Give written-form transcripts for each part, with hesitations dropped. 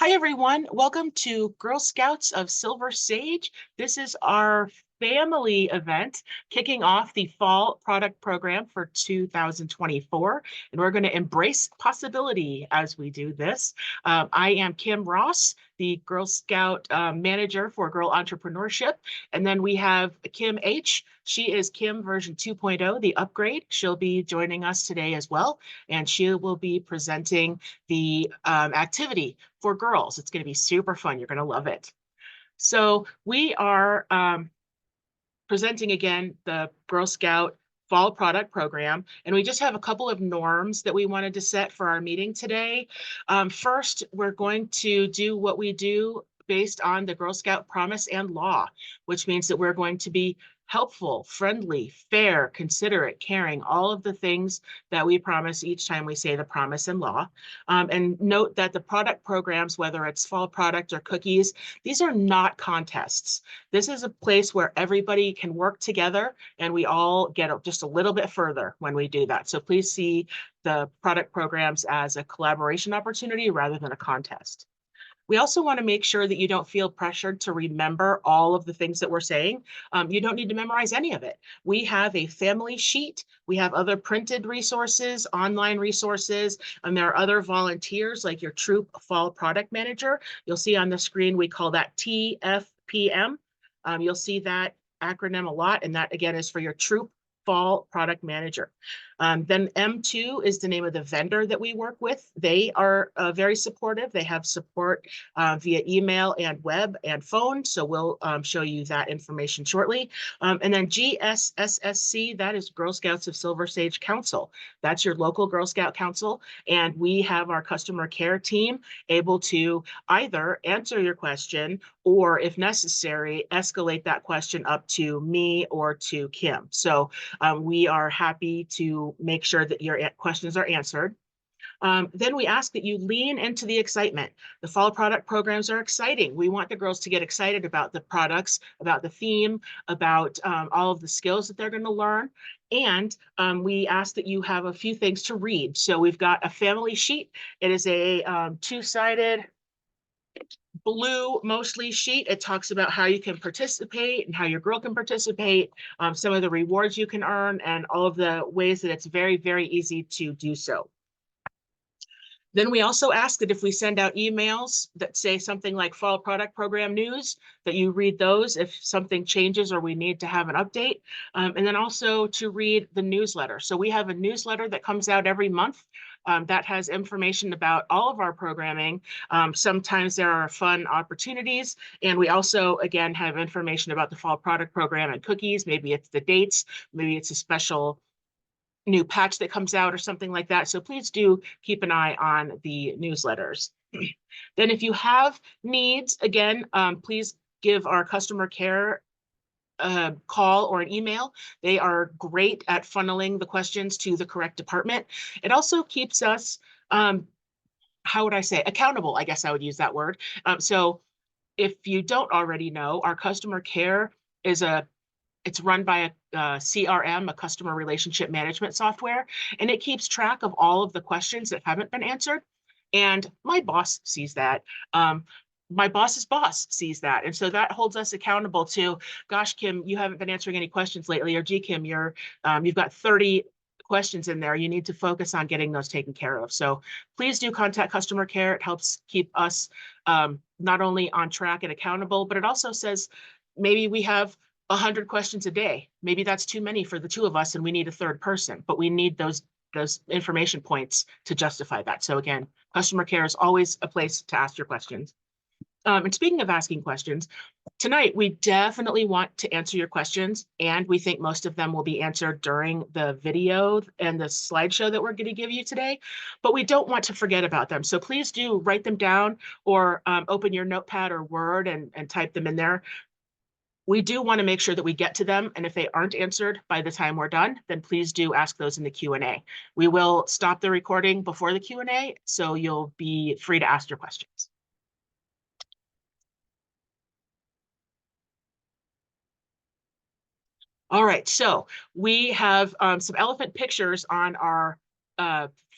Hi, everyone. Welcome to Girl Scouts of Silver Sage. This is our family event kicking off the fall product program for 2024. And we're going to embrace possibility as we do this. I am Kim Ross, the Girl Scout manager for Girl Entrepreneurship. And then we have Kim H. She is Kim version 2.0, the upgrade. She'll be joining us today as well. And she will be presenting the activity for girls. It's going to be super fun. You're going to love it. So we are presenting again the Girl Scout Fall Product Program, and we just have a couple of norms that we wanted to set for our meeting today. First, we're going to do what we do based on the Girl Scout Promise and Law, which means that we're going to be helpful, friendly, fair, considerate, caring, all of the things that we promise each time we say the promise and law. And note that the product programs, whether it's fall product or cookies, these are not contests. This is a place where everybody can work together and we all get just a little bit further when we do that. So please see the product programs as a collaboration opportunity rather than a contest. We also want to make sure that you don't feel pressured to remember all of the things that we're saying. You don't need to memorize any of it. We have a family sheet. We have other printed resources, online resources, and there are other volunteers like your Troop Fall Product Manager. You'll see on the screen, we call that TFPM. You'll see that acronym a lot, and that again is for your Troop Fall Product Manager. Then M2 is the name of the vendor that we work with. They are very supportive. They have support via email and web and phone. So we'll show you that information shortly. And then GSSSC, that is Girl Scouts of Silver Sage Council. That's your local Girl Scout Council. And we have our customer care team able to either answer your question or, if necessary, escalate that question up to me or to Kim. So we are happy to make sure that your questions are answered. Then we ask that you lean into the excitement. The fall product programs are exciting. We want the girls to get excited about the products, about the theme, about all of the skills that they're going to learn. And we ask that you have a few things to read. So we've got a family sheet. It is a two-sided blue mostly sheet. It talks about how you can participate and how your girl can participate, some of the rewards you can earn, and all of the ways that it's very, very easy to do so. Then we also ask that if we send out emails that say something like Fall Product Program News, that you read those if something changes or we need to have an update. And then also to read the newsletter. So we have a newsletter that comes out every month. That has information about all of our programming. Sometimes there are fun opportunities. And we also, again, have information about the Fall Product Program and cookies. Maybe it's the dates, maybe it's a special new patch that comes out or something like that. So please do keep an eye on the newsletters. Then if you have needs, again, please give our customer care a call or an email. They are great at funneling the questions to the correct department. It also keeps us, how would I say, accountable, I guess I would use that word. So if you don't already know, our customer care is it's run by a CRM, a customer relationship management software, and it keeps track of all of the questions that haven't been answered. And my boss sees that. My boss's boss sees that. And so that holds us accountable to, gosh, Kim, you haven't been answering any questions lately, or gee, Kim, you've got 30 questions in there. You need to focus on getting those taken care of. So please do contact customer care. It helps keep us not only on track and accountable, but it also says maybe we have 100 questions a day. Maybe that's too many for the two of us and we need a third person, but we need those information points to justify that. So again, customer care is always a place to ask your questions. And speaking of asking questions, tonight we definitely want to answer your questions, and we think most of them will be answered during the video and the slideshow that we're going to give you today, but we don't want to forget about them. So please do write them down or open your notepad or Word and type them in there. We do want to make sure that we get to them, and if they aren't answered by the time we're done, then please do ask those in the Q&A. We will stop the recording before the Q&A, so you'll be free to ask your questions. All right, so we have some elephant pictures on our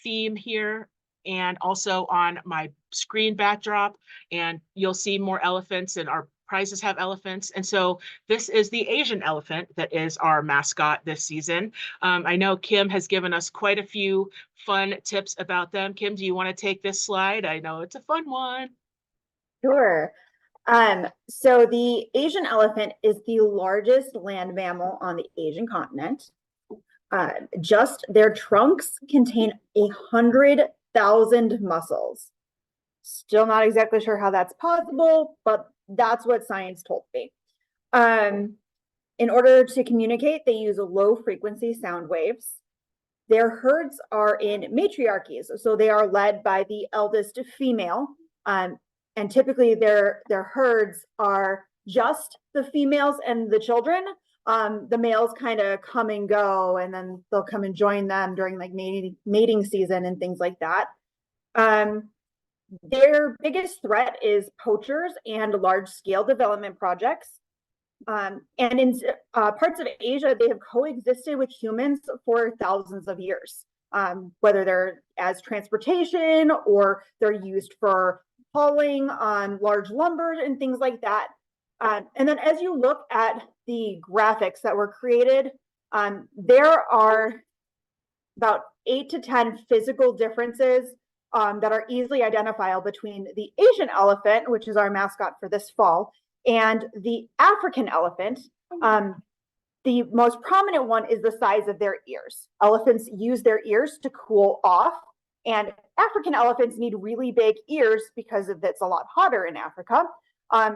theme here and also on my screen backdrop, and you'll see more elephants, and our prizes have elephants. And so this is the Asian elephant that is our mascot this season. I know Kim has given us quite a few fun tips about them. Kim, do you want to take this slide? I know it's a fun one. Sure. So the Asian elephant is the largest land mammal on the Asian continent. Just their trunks contain 100,000 muscles. Still not exactly sure how that's possible, but that's what science told me. In order to communicate, they use low frequency sound waves. Their herds are in matriarchies, so they are led by the eldest female. And typically their herds are just the females and the children. The males kind of come and go, and then they'll come and join them during like mating season and things like that. Their biggest threat is poachers and large-scale development projects. And in parts of Asia, they have coexisted with humans for thousands of years, whether they're as transportation or they're used for hauling on large lumber and things like that. And then as you look at the graphics that were created, there are about 8 to 10 physical differences that are easily identifiable between the Asian elephant, which is our mascot for this fall, and the African elephant. The most prominent one is the size of their ears. Elephants use their ears to cool off, and African elephants need really big ears because it's a lot hotter in Africa.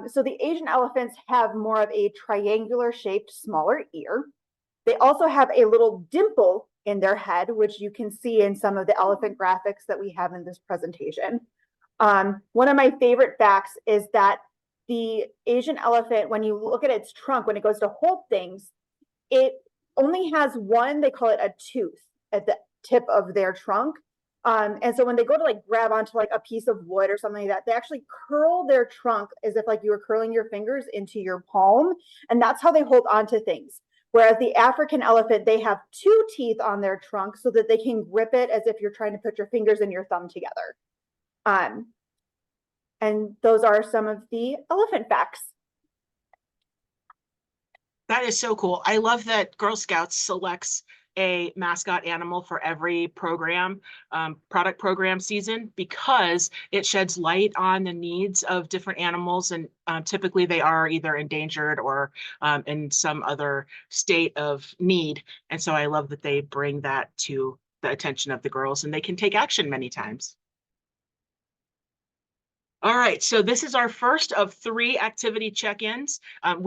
So the Asian elephants have more of a triangular shaped, smaller ear. They also have a little dimple in their head, which you can see in some of the elephant graphics that we have in this presentation. One of my favorite facts is that the Asian elephant, when you look at its trunk, when it goes to hold things, it only has one, they call it a tooth at the tip of their trunk. And so when they go to like grab onto like a piece of wood or something like that, they actually curl their trunk as if like you were curling your fingers into your palm. And that's how they hold onto things. Whereas the African elephant, they have 2 teeth on their trunk so that they can grip it as if you're trying to put your fingers and your thumb together. And those are some of the elephant facts. That is so cool. I love that Girl Scouts selects a mascot animal for every program, product program season, because it sheds light on the needs of different animals. And typically they are either endangered or in some other state of need. And so I love that they bring that to the attention of the girls, and they can take action many times. All right, so this is our first of 3 activity check-ins. When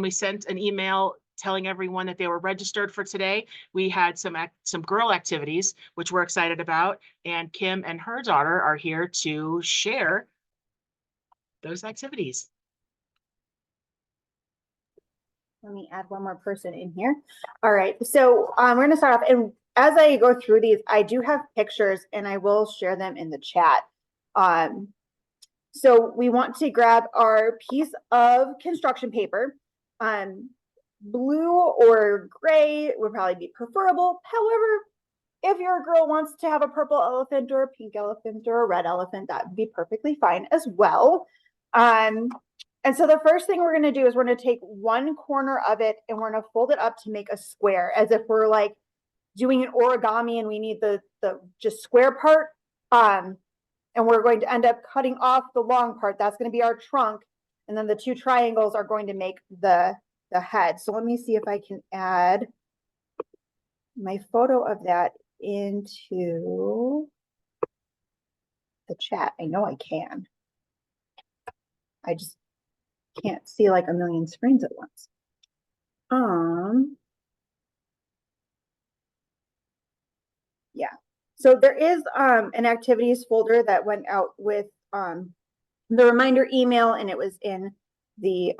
we sent an email telling everyone that they were registered for today, we had some girl activities, which we're excited about, and Kim and her daughter are here to share those activities. Let me add one more person in here. All right, so we're going to start off, and as I go through these, I do have pictures, and I will share them in the chat. So we want to grab our piece of construction paper. Blue or gray would probably be preferable. However, if your girl wants to have a purple elephant or a pink elephant or a red elephant, that would be perfectly fine as well. And so the first thing we're going to do is we're going to take one corner of it and we're going to fold it up to make a square, as if we're like doing an origami and we need the just square part. And we're going to end up cutting off the long part. That's going to be our trunk. And then the 2 triangles are going to make the head. So let me see if I can add my photo of that into the chat. I know I can. I just can't see like a million screens at once. Yeah. So there is an activities folder that went out with the reminder email, and it was in the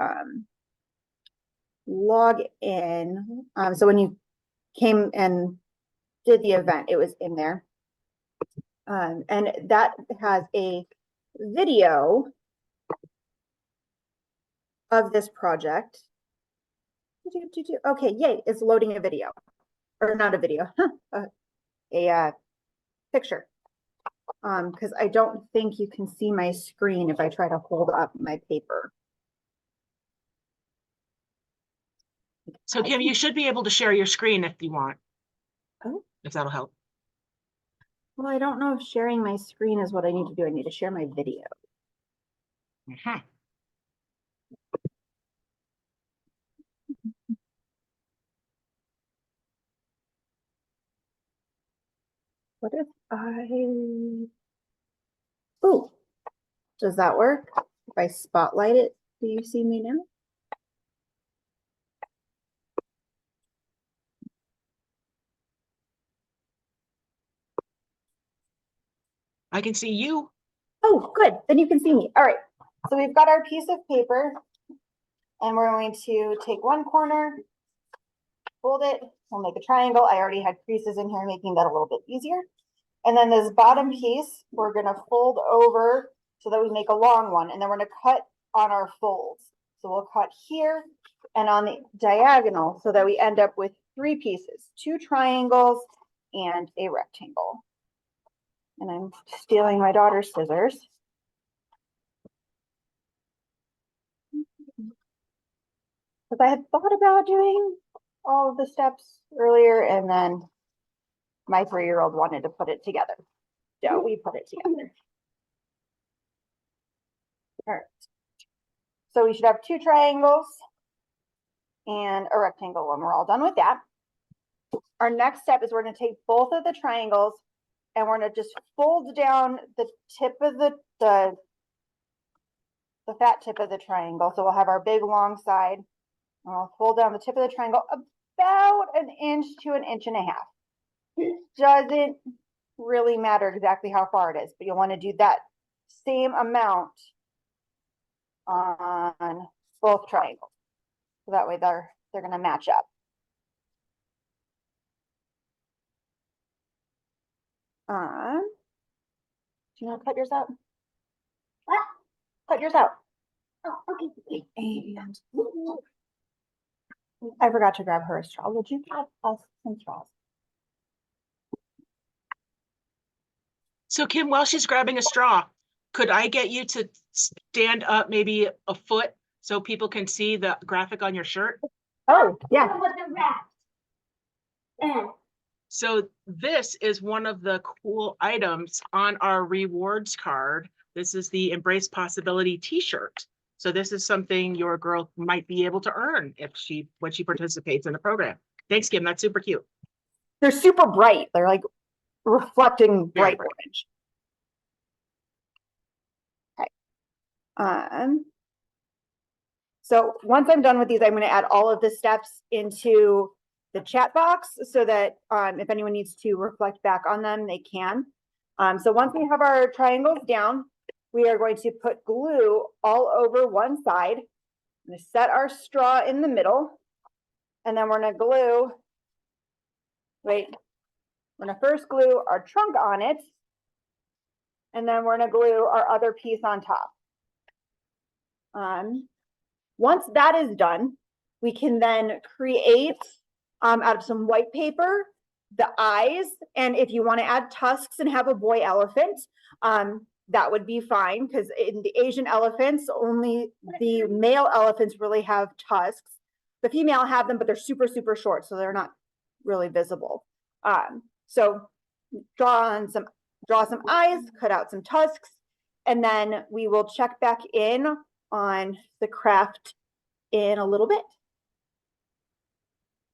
login. So when you came and did the event, it was in there. And that has a video of this project. Okay, yay, it's loading a video. Or not a video, a picture. because I don't think you can see my screen if I try to hold up my paper. So Kim, you should be able to share your screen if you want. Oh. If that'll help. Well, I don't know if sharing my screen is what I need to do. I need to share my video. What if ooh, does that work? If I spotlight it, do you see me now? I can see you. Oh, good. Then you can see me. All right. So we've got our piece of paper and we're going to take one corner, fold it, we'll make a triangle. I already had creases in here, making that a little bit easier. And then this bottom piece, we're gonna fold over so that we make a long one. And then we're gonna cut on our folds. So we'll cut here and on the diagonal so that we end up with 3 pieces, 2 triangles and a rectangle. And I'm stealing my daughter's scissors. Because I had thought about doing all of the steps earlier, and then my 3-year-old wanted to put it together. So we put it together. All right. So we should have 2 triangles and a rectangle when we're all done with that. Our next step is we're going to take both of the triangles and we're going to just fold down the tip of the fat tip of the triangle. So we'll have our big long side. And we'll fold down the tip of the triangle about 1 inch to 1.5 inches. It doesn't really matter exactly how far it is, but you'll want to do that same amount on both triangles. So that way they're going to match up. Do you want to cut yours out? What? Cut yours out. Oh, okay. And I forgot to grab her a straw. Would you grab us some straws? So Kim, while she's grabbing a straw, could I get you to stand up maybe a foot so people can see the graphic on your shirt? Oh, yeah. So this is one of the cool items on our rewards card. This is the Embrace Possibility t-shirt. So this is something your girl might be able to earn when she participates in the program. Thanks, Kim. That's super cute. They're super bright. They're like reflecting bright orange. Okay. So once I'm done with these, I'm going to add all of the steps into the chat box so that if anyone needs to reflect back on them, they can. So once we have our triangles down, we are going to put glue all over one side. I'm going to set our straw in the middle, and then we're going to glue, we're going to first glue our trunk on it, and then we're going to glue our other piece on top. Once that is done, we can then create out of some white paper the eyes, and if you want to add tusks and have a boy elephant, that would be fine, because in the Asian elephants, only the male elephants really have tusks. The female have them, but they're super, super short, so they're not really visible. So draw some eyes, cut out some tusks, and then we will check back in on the craft in a little bit.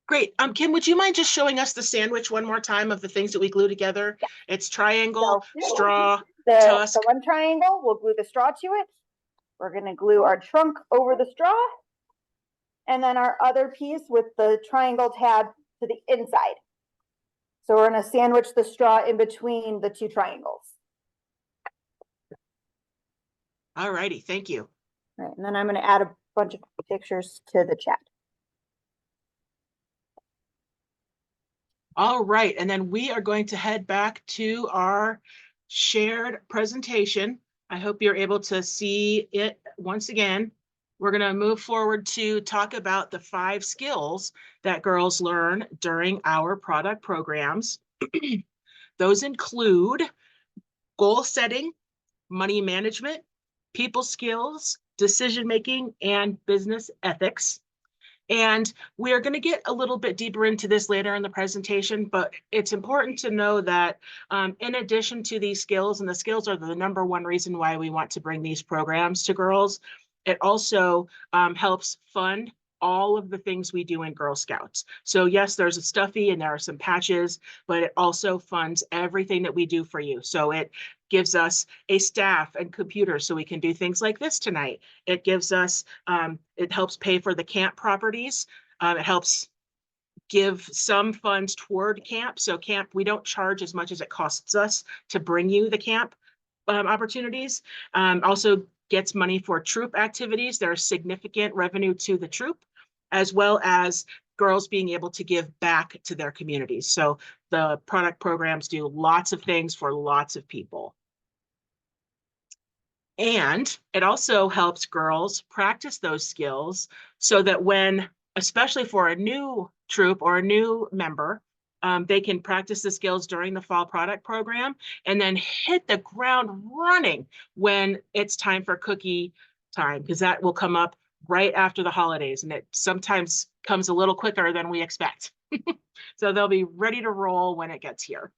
Great. Kim, would you mind just showing us the sandwich one more time of the things that we glue together? Yeah. It's triangle, straw, tusk. The one triangle, we'll glue the straw to it. We're going to glue our trunk over the straw. And then our other piece with the triangle tab to the inside. So we're going to sandwich the straw in between the 2 triangles. All righty. Thank you. All right, and then I'm going to add a bunch of pictures to the chat. All right, and then we are going to head back to our shared presentation. I hope you're able to see it once again. We're going to move forward to talk about the 5 skills that girls learn during our product programs. Those include goal setting, money management, people skills, decision-making, and business ethics. And we are going to get a little bit deeper into this later in the presentation, but it's important to know that in addition to these skills, and the skills are the number one reason why we want to bring these programs to girls, it also helps fund all of the things we do in Girl Scouts. So yes, there's a stuffy and there are some patches, but it also funds everything that we do for you. So it gives us a staff and computers so we can do things like this tonight. It gives us, it helps pay for the camp properties. It helps give some funds toward camp. So camp, we don't charge as much as it costs us to bring you the camp opportunities. Also gets money for troop activities. There's significant revenue to the troop, as well as girls being able to give back to their communities. So the product programs do lots of things for lots of people. And it also helps girls practice those skills so that when, especially for a new troop or a new member, they can practice the skills during the fall product program and then hit the ground running when it's time for cookie time, because that will come up right after the holidays, and it sometimes comes a little quicker than we expect. So they'll be ready to roll when it gets here.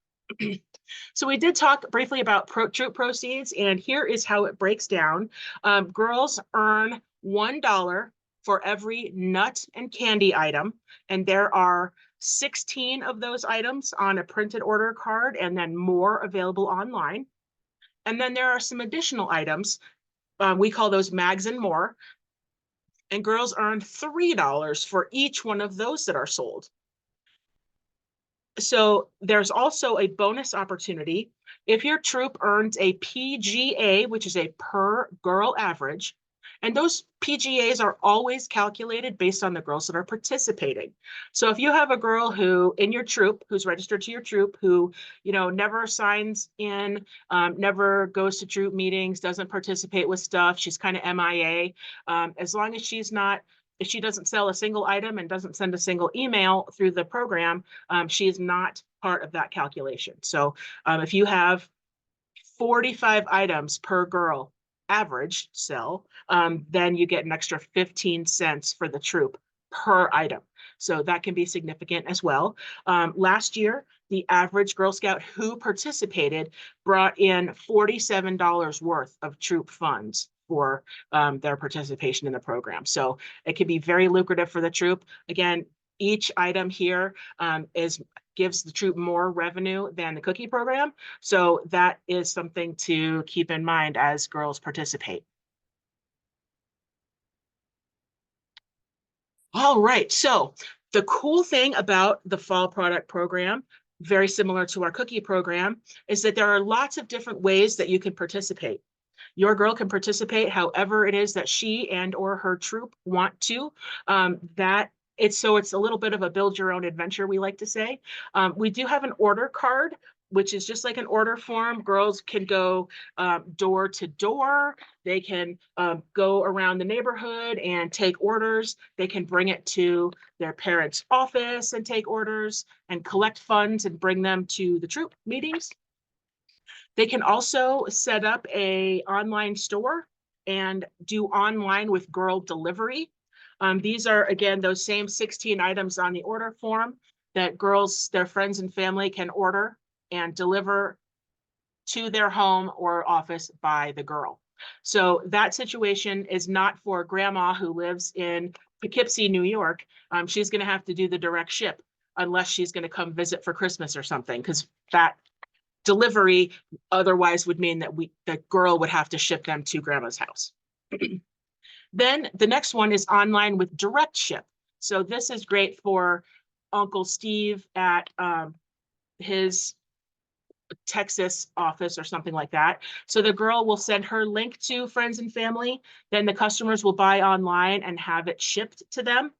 So we did talk briefly about troop proceeds, and here is how it breaks down. Girls earn $1 for every nut and candy item, and there are 16 of those items on a printed order card and then more available online. And then there are some additional items. We call those mags and more, and girls earn $3 for each one of those that are sold. So there's also a bonus opportunity. If your troop earns a PGA, which is a per girl average, and those PGAs are always calculated based on the girls that are participating. So if you have a girl who in your troop, who's registered to your troop, who, you know, never signs in, never goes to troop meetings, doesn't participate with stuff, she's kind of MIA, as long as she's not, if she doesn't sell a single item and doesn't send a single email through the program, she is not part of that calculation. So if you have 45 items per girl average sell, then you get an extra 15 cents for the troop per item. So that can be significant as well. Last year, the average Girl Scout who participated brought in $47 worth of troop funds for their participation in the program. So it can be very lucrative for the troop. Again, each item here gives the troop more revenue than the cookie program. So that is something to keep in mind as girls participate. All right, so the cool thing about the fall product program, very similar to our cookie program, is that there are lots of different ways that you can participate. Your girl can participate however it is that she and or her troop want to. It's a little bit of a build your own adventure, we like to say. We do have an order card, which is just like an order form. Girls can go door to door. They can go around the neighborhood and take orders. They can bring it to their parents' office and take orders and collect funds and bring them to the troop meetings. They can also set up an online store and do online with girl delivery. These are, again, those same 16 items on the order form that girls, their friends and family can order and deliver to their home or office by the girl. So that situation is not for grandma who lives in Poughkeepsie, New York. She's going to have to do the direct ship unless she's going to come visit for Christmas or something, because that delivery otherwise would mean that the girl would have to ship them to grandma's house. Then the next one is online with direct ship. So this is great for Uncle Steve at his Texas office or something like that. So the girl will send her link to friends and family, then the customers will buy online and have it shipped to them.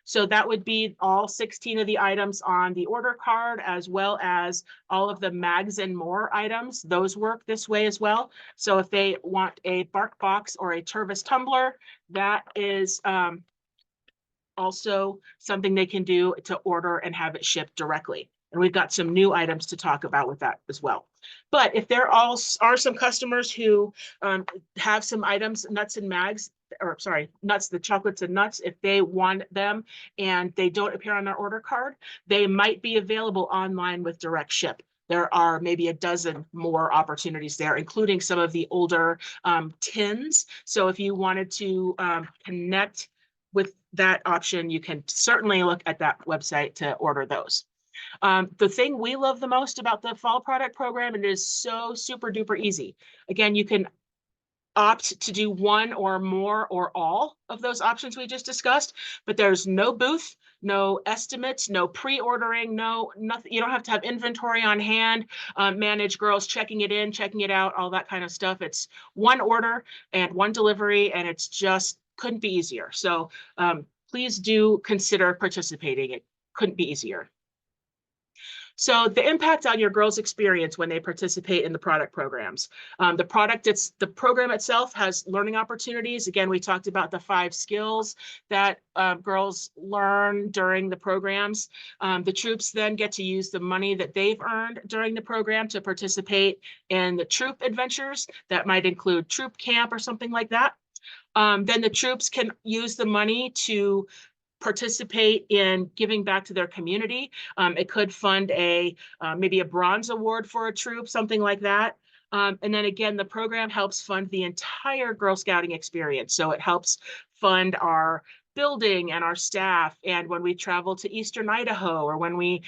So that would be all 16 of the items on the order card, as well as all of the mags and more items. Those work this way as well. So if they want a Bark Box or a Tervis tumbler, that is also something they can do to order and have it shipped directly And we've got some new items to talk about with that as well. But if there are some customers who have some items, nuts and mags, or sorry, nuts, the chocolates and nuts, if they want them and they don't appear on their order card, they might be available online with direct ship. There are maybe a dozen more opportunities there, including some of the older tins. So if you wanted to connect with that option, you can certainly look at that website to order those. The thing we love the most about the fall product program, it is so super duper easy. Again, you can opt to do one or more or all of those options we just discussed, but there's no booth, no estimates, no pre-ordering, no nothing. You don't have to have inventory on hand, manage girls checking it in, checking it out, all that kind of stuff. It's one order and one delivery, and it's just couldn't be easier. So please do consider participating. It couldn't be easier. So the impact on your girls' experience when they participate in the product programs. The program itself has learning opportunities. Again, we talked about the 5 skills that girls learn during the programs. The troops then get to use the money that they've earned during the program to participate in the troop adventures. That might include troop camp or something like that. Then the troops can use the money to participate in giving back to their community. It could fund maybe a bronze award for a troop, something like that. And then again, the program helps fund the entire Girl Scouting experience. So it helps fund our building and our staff. And when we travel to Eastern Idaho, or when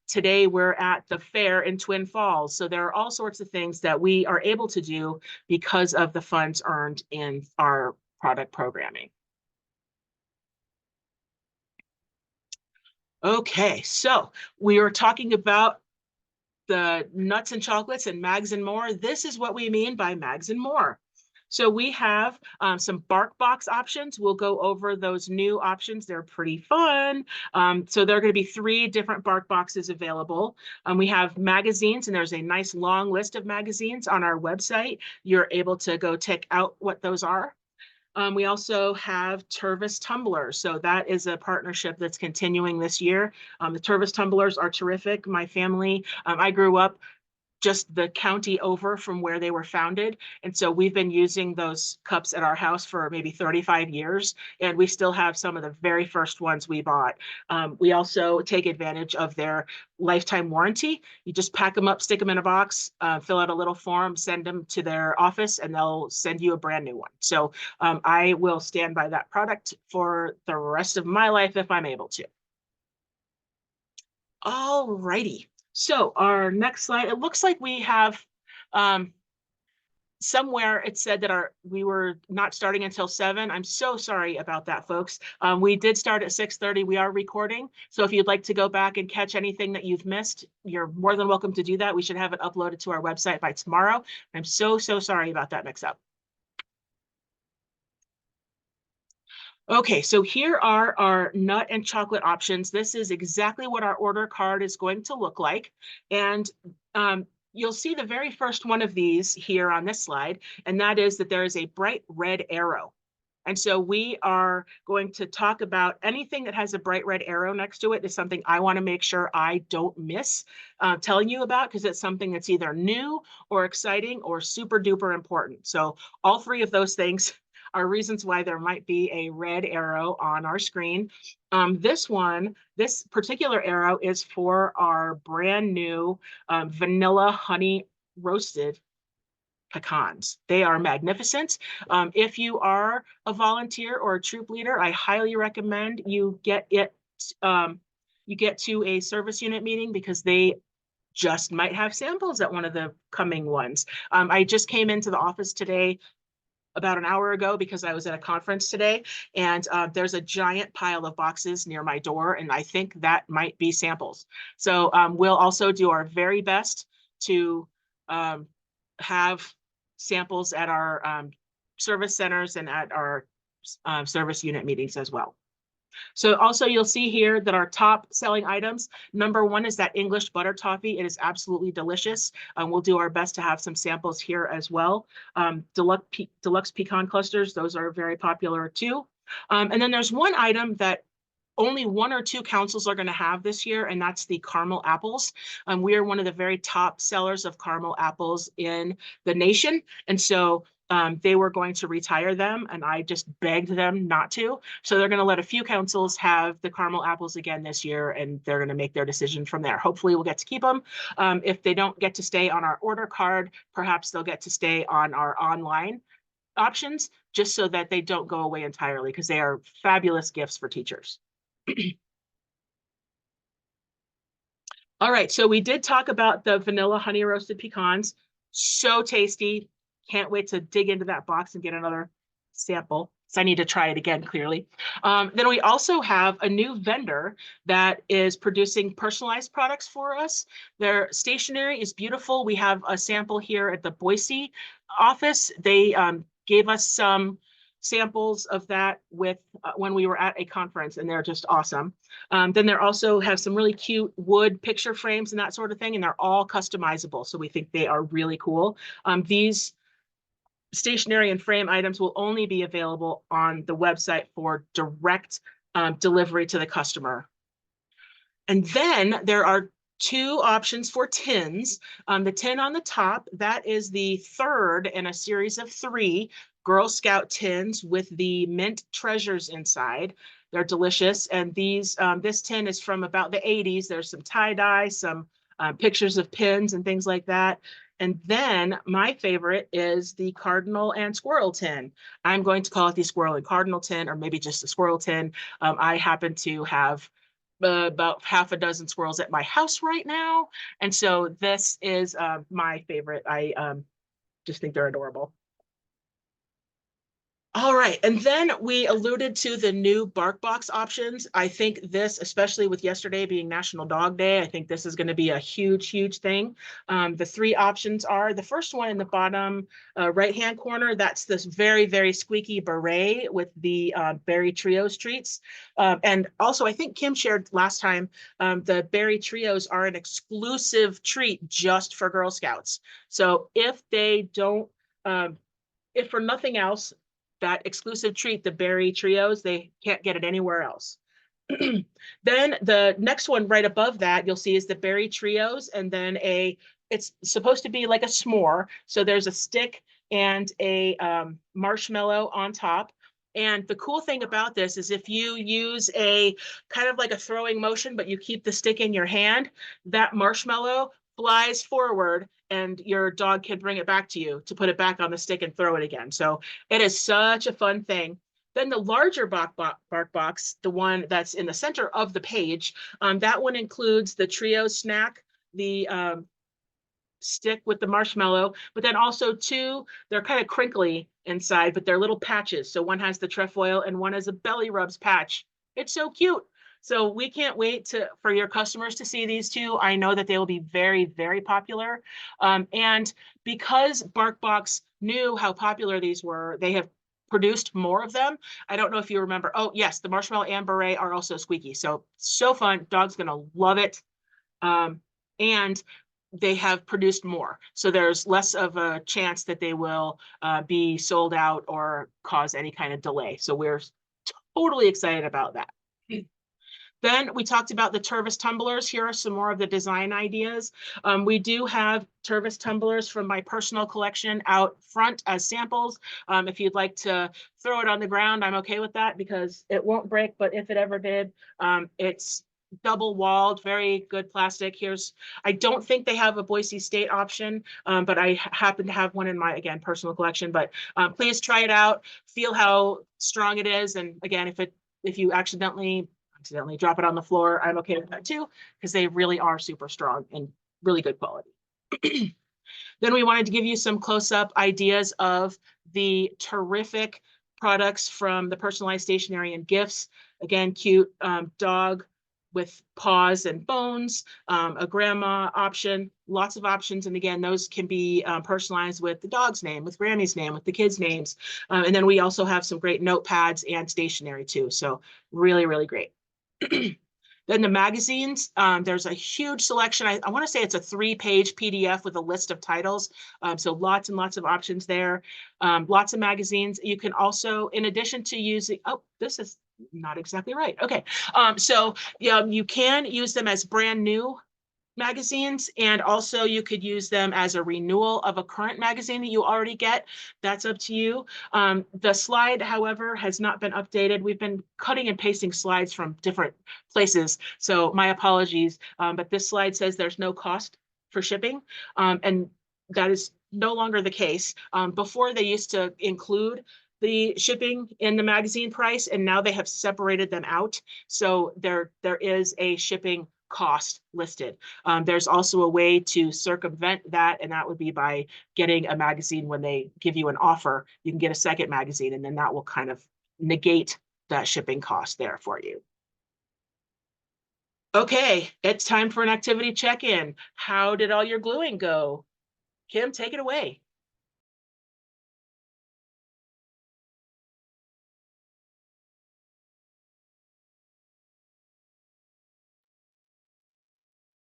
today we're at the fair in Twin Falls. So there are all sorts of things that we are able to do because of the funds earned in our product programming. Okay, so we were talking about the nuts and chocolates and mags and more. This is what we mean by mags and more. So we have some bark box options. We'll go over those new options. They're pretty fun. So there are going to be 3 different bark boxes available. We have magazines, and there's a nice long list of magazines on our website. You're able to go check out what those are. We also have Tervis tumblers. So that is a partnership that's continuing this year. The Tervis tumblers are terrific. My family, I grew up just the county over from where they were founded. And so we've been using those cups at our house for maybe 35 years, and we still have some of the very first ones we bought. We also take advantage of their lifetime warranty. You just pack them up, stick them in a box, fill out a little form, send them to their office, and they'll send you a brand new one. So I will stand by that product for the rest of my life if I'm able to. All righty. So our next slide, it looks like we have somewhere it said that we were not starting until 7. I'm so sorry about that, folks. We did start at 6:30. We are recording. So if you'd like to go back and catch anything that you've missed, you're more than welcome to do that. We should have it uploaded to our website by tomorrow. I'm so sorry about that mix-up. Okay, so here are our nut and chocolate options. This is exactly what our order card is going to look like. And you'll see the very first one of these here on this slide, and that is that there is a bright red arrow. And so we are going to talk about anything that has a bright red arrow next to it is something I want to make sure I don't miss telling you about, because it's something that's either new or exciting or super duper important. So all 3 of those things are reasons why there might be a red arrow on our screen. This particular arrow is for our brand new vanilla honey roasted pecans. They are magnificent. If you are a volunteer or a troop leader, I highly recommend you get to a service unit meeting, because they just might have samples at one of the coming ones. I just came into the office today about an hour ago because I was at a conference today, and there's a giant pile of boxes near my door, and I think that might be samples. So we'll also do our very best to have samples at our service centers and at our service unit meetings as well. So also you'll see here that our top selling items, number 1 is that English butter toffee. It is absolutely delicious. We'll do our best to have some samples here as well. Deluxe pecan clusters, those are very popular too. And then there's one item that only 1 or 2 councils are going to have this year, and that's the caramel apples. We are one of the very top sellers of caramel apples in the nation, and so they were going to retire them, and I just begged them not to. So they're going to let a few councils have the caramel apples again this year, and they're going to make their decision from there. Hopefully we'll get to keep them. If they don't get to stay on our order card, perhaps they'll get to stay on our online options, just so that they don't go away entirely, because they are fabulous gifts for teachers. All right, so we did talk about the vanilla honey roasted pecans. So tasty. Can't wait to dig into that box and get another sample. So I need to try it again, clearly. Then we also have a new vendor that is producing personalized products for us. Their stationery is beautiful. We have a sample here at the Boise office. They gave us some samples of that with when we were at a conference, and they're just awesome. Then they also have some really cute wood picture frames and that sort of thing, and they're all customizable. So we think they are really cool. These stationery and frame items will only be available on the website for direct delivery to the customer. And then there are 2 options for tins. The tin on the top, that is the third in a series of 3 Girl Scout tins with the mint treasures inside. They're delicious. And these this tin is from about the 80s. There's some tie-dye, some pictures of pins and things like that. And then my favorite is the cardinal and squirrel tin. I'm going to call it the squirrel and cardinal tin, or maybe just a squirrel tin. I happen to have about half a dozen squirrels at my house right now. And so this is my favorite. I just think they're adorable. All right, and then we alluded to the new BarkBox options. I think this, especially with yesterday being National Dog Day, I think this is going to be a huge, huge thing. The 3 options are, the first one in the bottom right-hand corner, that's this very, very squeaky beret with the Berry Trios treats. And also, I think Kim shared last time, the Berry Trios are an exclusive treat just for Girl Scouts. So if they don't, if for nothing else, that exclusive treat, the Berry Trios, they can't get it anywhere else. Then the next one right above that, you'll see is the Berry Trios, and then it's supposed to be like a s'more. So there's a stick and a marshmallow on top. And the cool thing about this is if you use a kind of like a throwing motion, but you keep the stick in your hand, that marshmallow flies forward and your dog can bring it back to you to put it back on the stick and throw it again. So it is such a fun thing. Then the larger BarkBox, the one that's in the center of the page, that one includes the trio snack, the stick with the marshmallow, but then also 2, they're kind of crinkly inside, but they're little patches. So one has the trefoil and one has a belly rubs patch. It's so cute. So we can't wait for your customers to see these 2. I know that they will be very, very popular. And because BarkBox knew how popular these were, they have produced more of them. I don't know if you remember. Oh, yes, the marshmallow and beret are also squeaky. So fun. Dog's going to love it. And they have produced more. So there's less of a chance that they will be sold out or cause any kind of delay. So we're totally excited about that. Then we talked about the Tervis tumblers. Here are some more of the design ideas. We do have Tervis tumblers from my personal collection out front as samples. If you'd like to throw it on the ground, I'm okay with that because it won't break, but if it ever did, it's double walled, very good plastic. I don't think they have a Boise State option, but I happen to have one in my, again, personal collection. But please try it out, feel how strong it is. And again, if you accidentally drop it on the floor, I'm okay with that too, because they really are super strong and really good quality. Then we wanted to give you some close-up ideas of the terrific products from the personalized stationery and gifts. Again, cute dog with paws and bones, a grandma option, lots of options. And again, those can be personalized with the dog's name, with Grammy's name, with the kids' names. And then we also have some great notepads and stationery too. So really, really great. Then the magazines, there's a huge selection. I want to say it's a 3-page PDF with a list of titles. So lots and lots of options there. Lots of magazines. You can also, in addition to using, oh, this is not exactly right. Okay. So yeah, you can use them as brand new magazines, and also you could use them as a renewal of a current magazine that you already get. That's up to you. The slide, however, has not been updated. We've been cutting and pasting slides from different places, so my apologies. But this slide says there's no cost for shipping, and that is no longer the case. Before, they used to include the shipping in the magazine price, and now they have separated them out. So there is a shipping cost listed. There's also a way to circumvent that, and that would be by getting a magazine when they give you an offer. You can get a second magazine, and then that will kind of negate that shipping cost there for you. Okay, it's time for an activity check-in. How did all your gluing go? Kim, take it away.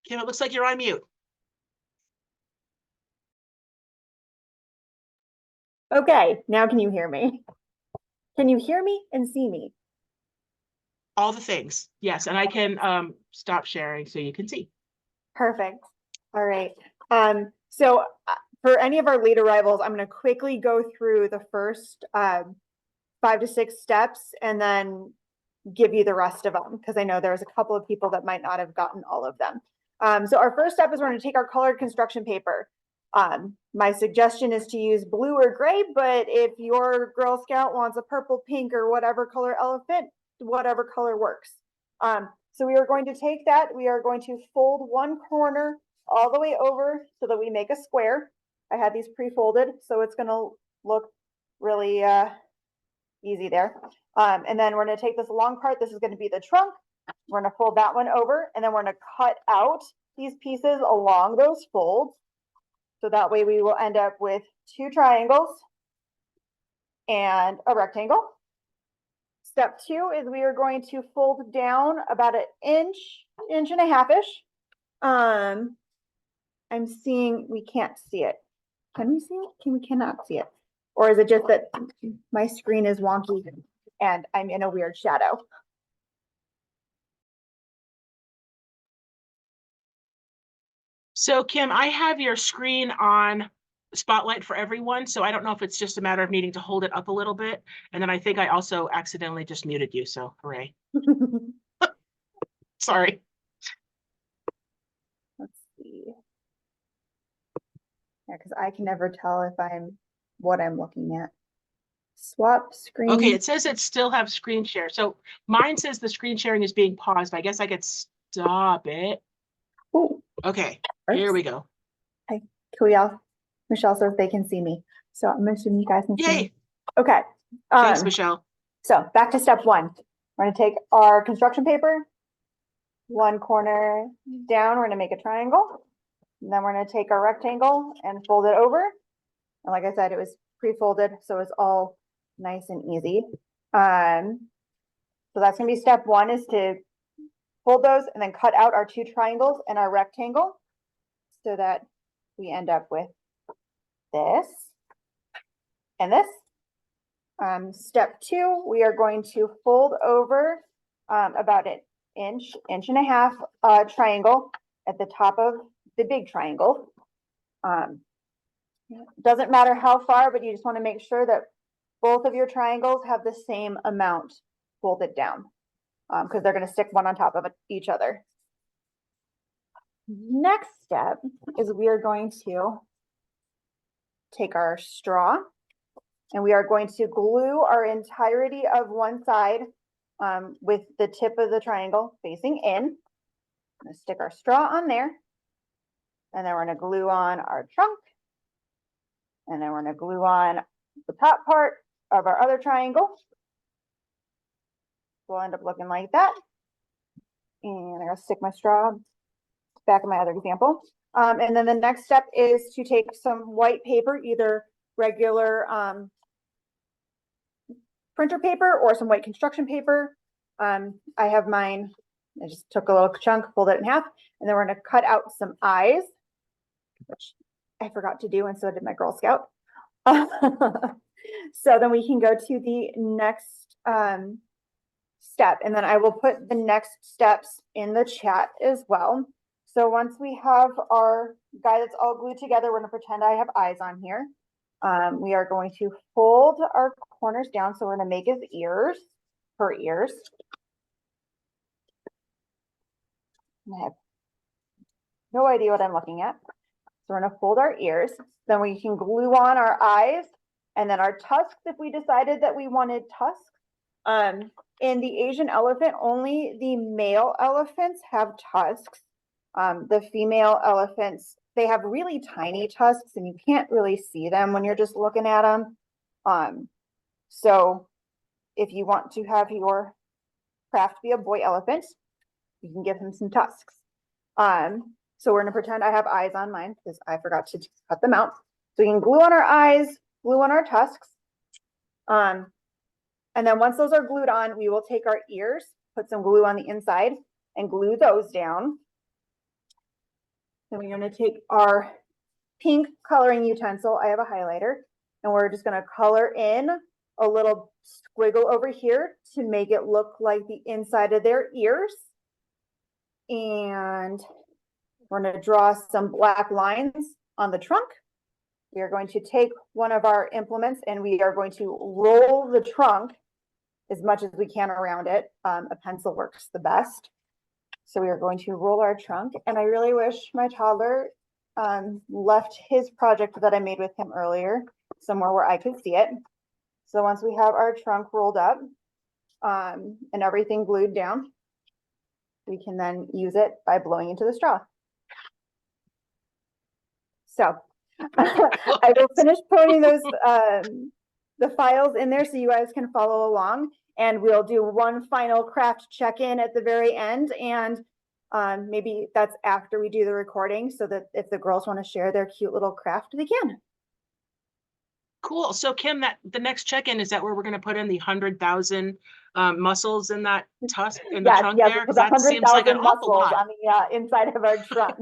Kim, it looks like you're on mute. Okay, now can you hear me? Can you hear me and see me? All the things, yes, and I can stop sharing so you can see. Perfect. All right. So for any of our late arrivals, I'm going to quickly go through the first 5 to 6 steps and then give you the rest of them, because I know there's a couple of people that might not have gotten all of them. So our first step is we're going to take our colored construction paper. My suggestion is to use blue or gray, but if your Girl Scout wants a purple, pink, or whatever color elephant, whatever color works. So we are going to take that, we are going to fold one corner all the way over so that we make a square. I had these pre-folded, so it's going to look really easy there. And then we're going to take this long part. This is going to be the trunk. We're going to fold that one over, and then we're going to cut out these pieces along those folds. So that way we will end up with 2 triangles and a rectangle. Step 2 is we are going to fold down about an inch and a half-ish. I'm seeing, we can't see it. Can we see it? We cannot see it. Or is it just that my screen is wonky and I'm in a weird shadow? So Kim, I have your screen on spotlight for everyone, so I don't know if it's just a matter of needing to hold it up a little bit. And then I think I also accidentally just muted you, so hooray. Sorry. Let's see. Yeah, because I can never tell if what I'm looking at. Swap screen. Okay, it says it still have screen share. So mine says the screen sharing is being paused. I guess I could stop it. Ooh. Okay, Oops. Here we go. Okay, can we all, Michelle says they can see me. So I'm assuming you guys can see Yay. me. Okay. Thanks, Michelle. So back to step 1. We're going to take our construction paper, one corner down, we're going to make a triangle. And then we're going to take our rectangle and fold it over. And like I said, it was pre-folded, so it's all nice and easy. So that's going to be step 1, is to fold those and then cut out our 2 triangles and our rectangle so that we end up with this and this. Step 2, we are going to fold over about an inch and a half triangle at the top of the big triangle. Doesn't matter how far, but you just want to make sure that both of your triangles have the same amount folded down, because they're going to stick one on top of each other. Next step is we are going to take our straw and we are going to glue our entirety of one side with the tip of the triangle facing in. I'm going to stick our straw on there, and then we're going to glue on our trunk, and then we're going to glue on the top part of our other triangle. We'll end up looking like that. And I'm going to stick my straw back in my other example. And then the next step is to take some white paper, either regular printer paper or some white construction paper. I have mine. I just took a little chunk, folded it in half, and then we're going to cut out some eyes, which I forgot to do, and so did my Girl Scout. So then we can go to the next step. And then I will put the next steps in the chat as well. So once we have our guy that's all glued together, we're gonna pretend I have eyes on here. We are going to fold our corners down. So we're gonna make his ears, her ears. I have no idea what I'm looking at. So we're gonna fold our ears. Then we can glue on our eyes and then our tusks if we decided that we wanted tusks. In the Asian elephant, only the male elephants have tusks. The female elephants, they have really tiny tusks and you can't really see them when you're just looking at them. So if you want to have your craft be a boy elephant, you can give him some tusks. So we're gonna pretend I have eyes on mine because I forgot to cut them out. So we can glue on our eyes, glue on our tusks. And then once those are glued on, we will take our ears, put some glue on the inside and glue those down. Then we're gonna take our pink coloring utensil. I have a highlighter and we're just gonna color in a little squiggle over here to make it look like the inside of their ears. And we're going to draw some black lines on the trunk. We are going to take one of our implements and we are going to roll the trunk as much as we can around it. A pencil works the best. So we are going to roll our trunk. And I really wish my toddler left his project that I made with him earlier somewhere where I could see it. So once we have our trunk rolled up and everything glued down, we can then use it by blowing into the straw. So I will finish putting those the files in there so you guys can follow along, and we'll do one final craft check-in at the very end, and maybe that's after we do the recording so that if the girls want to share their cute little craft, they can. Cool. So Kim, the next check-in, is that where we're going to put in the 100,000 muscles in that tusk in the trunk there? Yes, That seems like an awful lot on the inside of our trunk.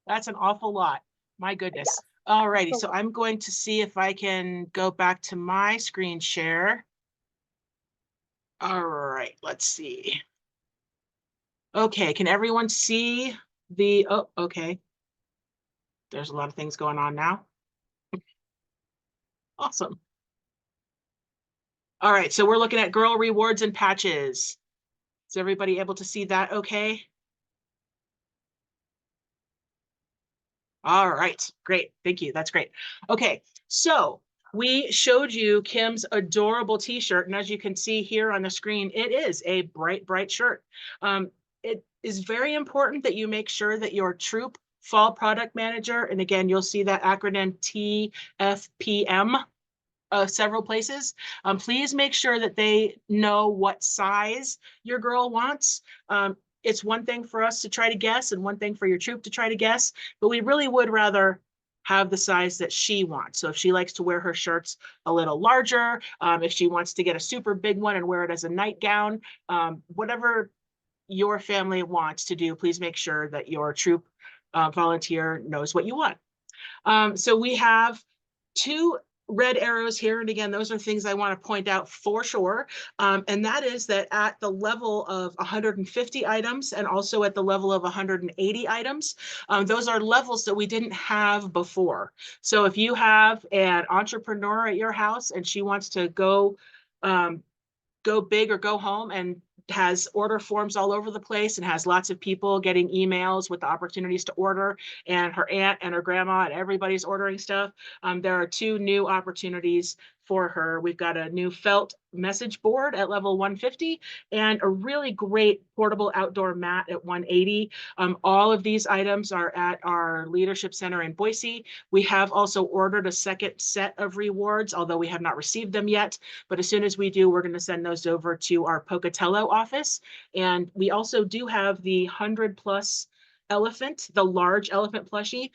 That's an awful lot. My goodness. Yes. All righty. So I'm going to see if I can go back to my screen share. All right. Let's see. Okay. Can everyone see the, oh, okay. There's a lot of things going on now. Awesome. All right. So we're looking at girl rewards and patches. Is everybody able to see that okay? All right, great. Thank you. That's great. Okay, so we showed you Kim's adorable t-shirt, and as you can see here on the screen, it is a bright, bright shirt. It is very important that you make sure that your troop fall product manager, and again, you'll see that acronym TFPM several places. Please make sure that they know what size your girl wants. It's one thing for us to try to guess and one thing for your troop to try to guess, but we really would rather have the size that she wants. So if she likes to wear her shirts a little larger, if she wants to get a super big one and wear it as a nightgown, whatever your family wants to do, please make sure that your troop volunteer knows what you want. So we have 2 red arrows here. And again, those are things I want to point out for sure. And that is that at the level of 150 items and also at the level of 180 items, those are levels that we didn't have before. So if you have an entrepreneur at your house and she wants to go big or go home and has order forms all over the place and has lots of people getting emails with the opportunities to order, and her aunt and her grandma and everybody's ordering stuff. There are 2 new opportunities for her. We've got a new felt message board at level 150 and a really great portable outdoor mat at 180. All of these items are at our leadership center in Boise. We have also ordered a second set of rewards, although we have not received them yet. But as soon as we do, we're going to send those over to our Pocatello office. And we also do have the 100+ elephant, the large elephant plushie.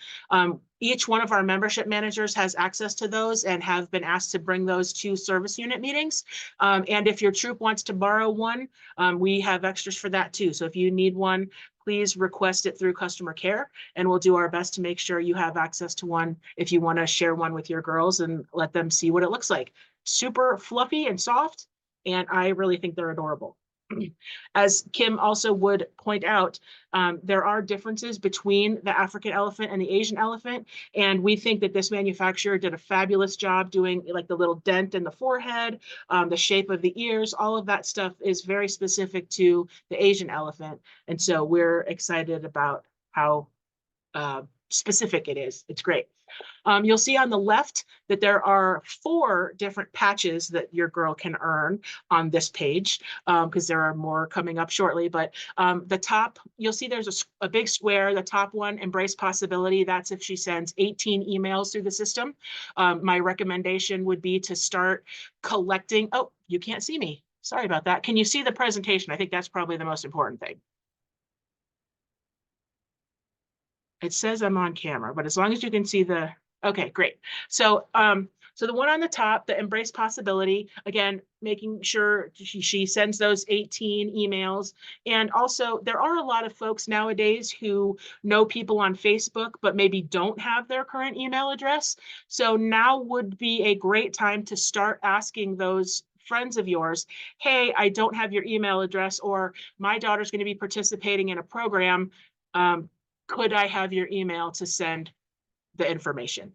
Each one of our membership managers has access to those and have been asked to bring those to service unit meetings. And if your troop wants to borrow one, we have extras for that too. So if you need one, please request it through customer care, and we'll do our best to make sure you have access to one if you want to share one with your girls and let them see what it looks like. Super fluffy and soft, and I really think they're adorable. As Kim also would point out, there are differences between the African elephant and the Asian elephant, and we think that this manufacturer did a fabulous job doing like the little dent in the forehead, the shape of the ears, all of that stuff is very specific to the Asian elephant, and so we're excited about how specific it is. It's great. You'll see on the left that there are 4 different patches that your girl can earn on this page, because there are more coming up shortly. But the top, you'll see there's a big square. The top one, Embrace Possibility, that's if she sends 18 emails through the system. My recommendation would be to start collecting. Oh, you can't see me. Sorry about that. Can you see the presentation? I think that's probably the most important thing. It says I'm on camera, but as long as you can see the, okay, great. So, so the one on the top, the Embrace Possibility, again, making sure she sends those 18 emails. And also there are a lot of folks nowadays who know people on Facebook, but maybe don't have their current email address. So now would be a great time to start asking those friends of yours, hey, I don't have your email address, or my daughter's going to be participating in a program. Could I have your email to send the information?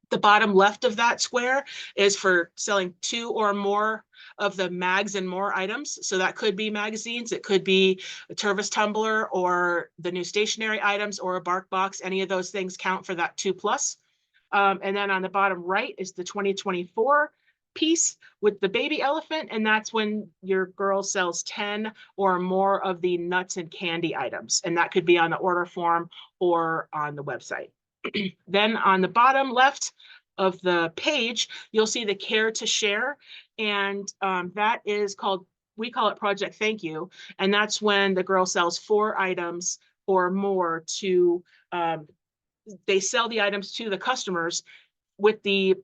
The bottom left of that square is for selling 2 or more of the Mags and More items. So that could be magazines, it could be a Tervis tumbler or the new stationery items or a bark box. Any of those things count for that 2+. And then on the bottom right is the 2024 piece with the baby elephant, and that's when your girl sells 10 or more of the nuts and candy items, and that could be on the order form or on the website. Then on the bottom left of the page, you'll see the Care to Share, and that is called, we call it Project Thank You, and that's when the girl sells 4 items or more to, they sell the items to the customers with the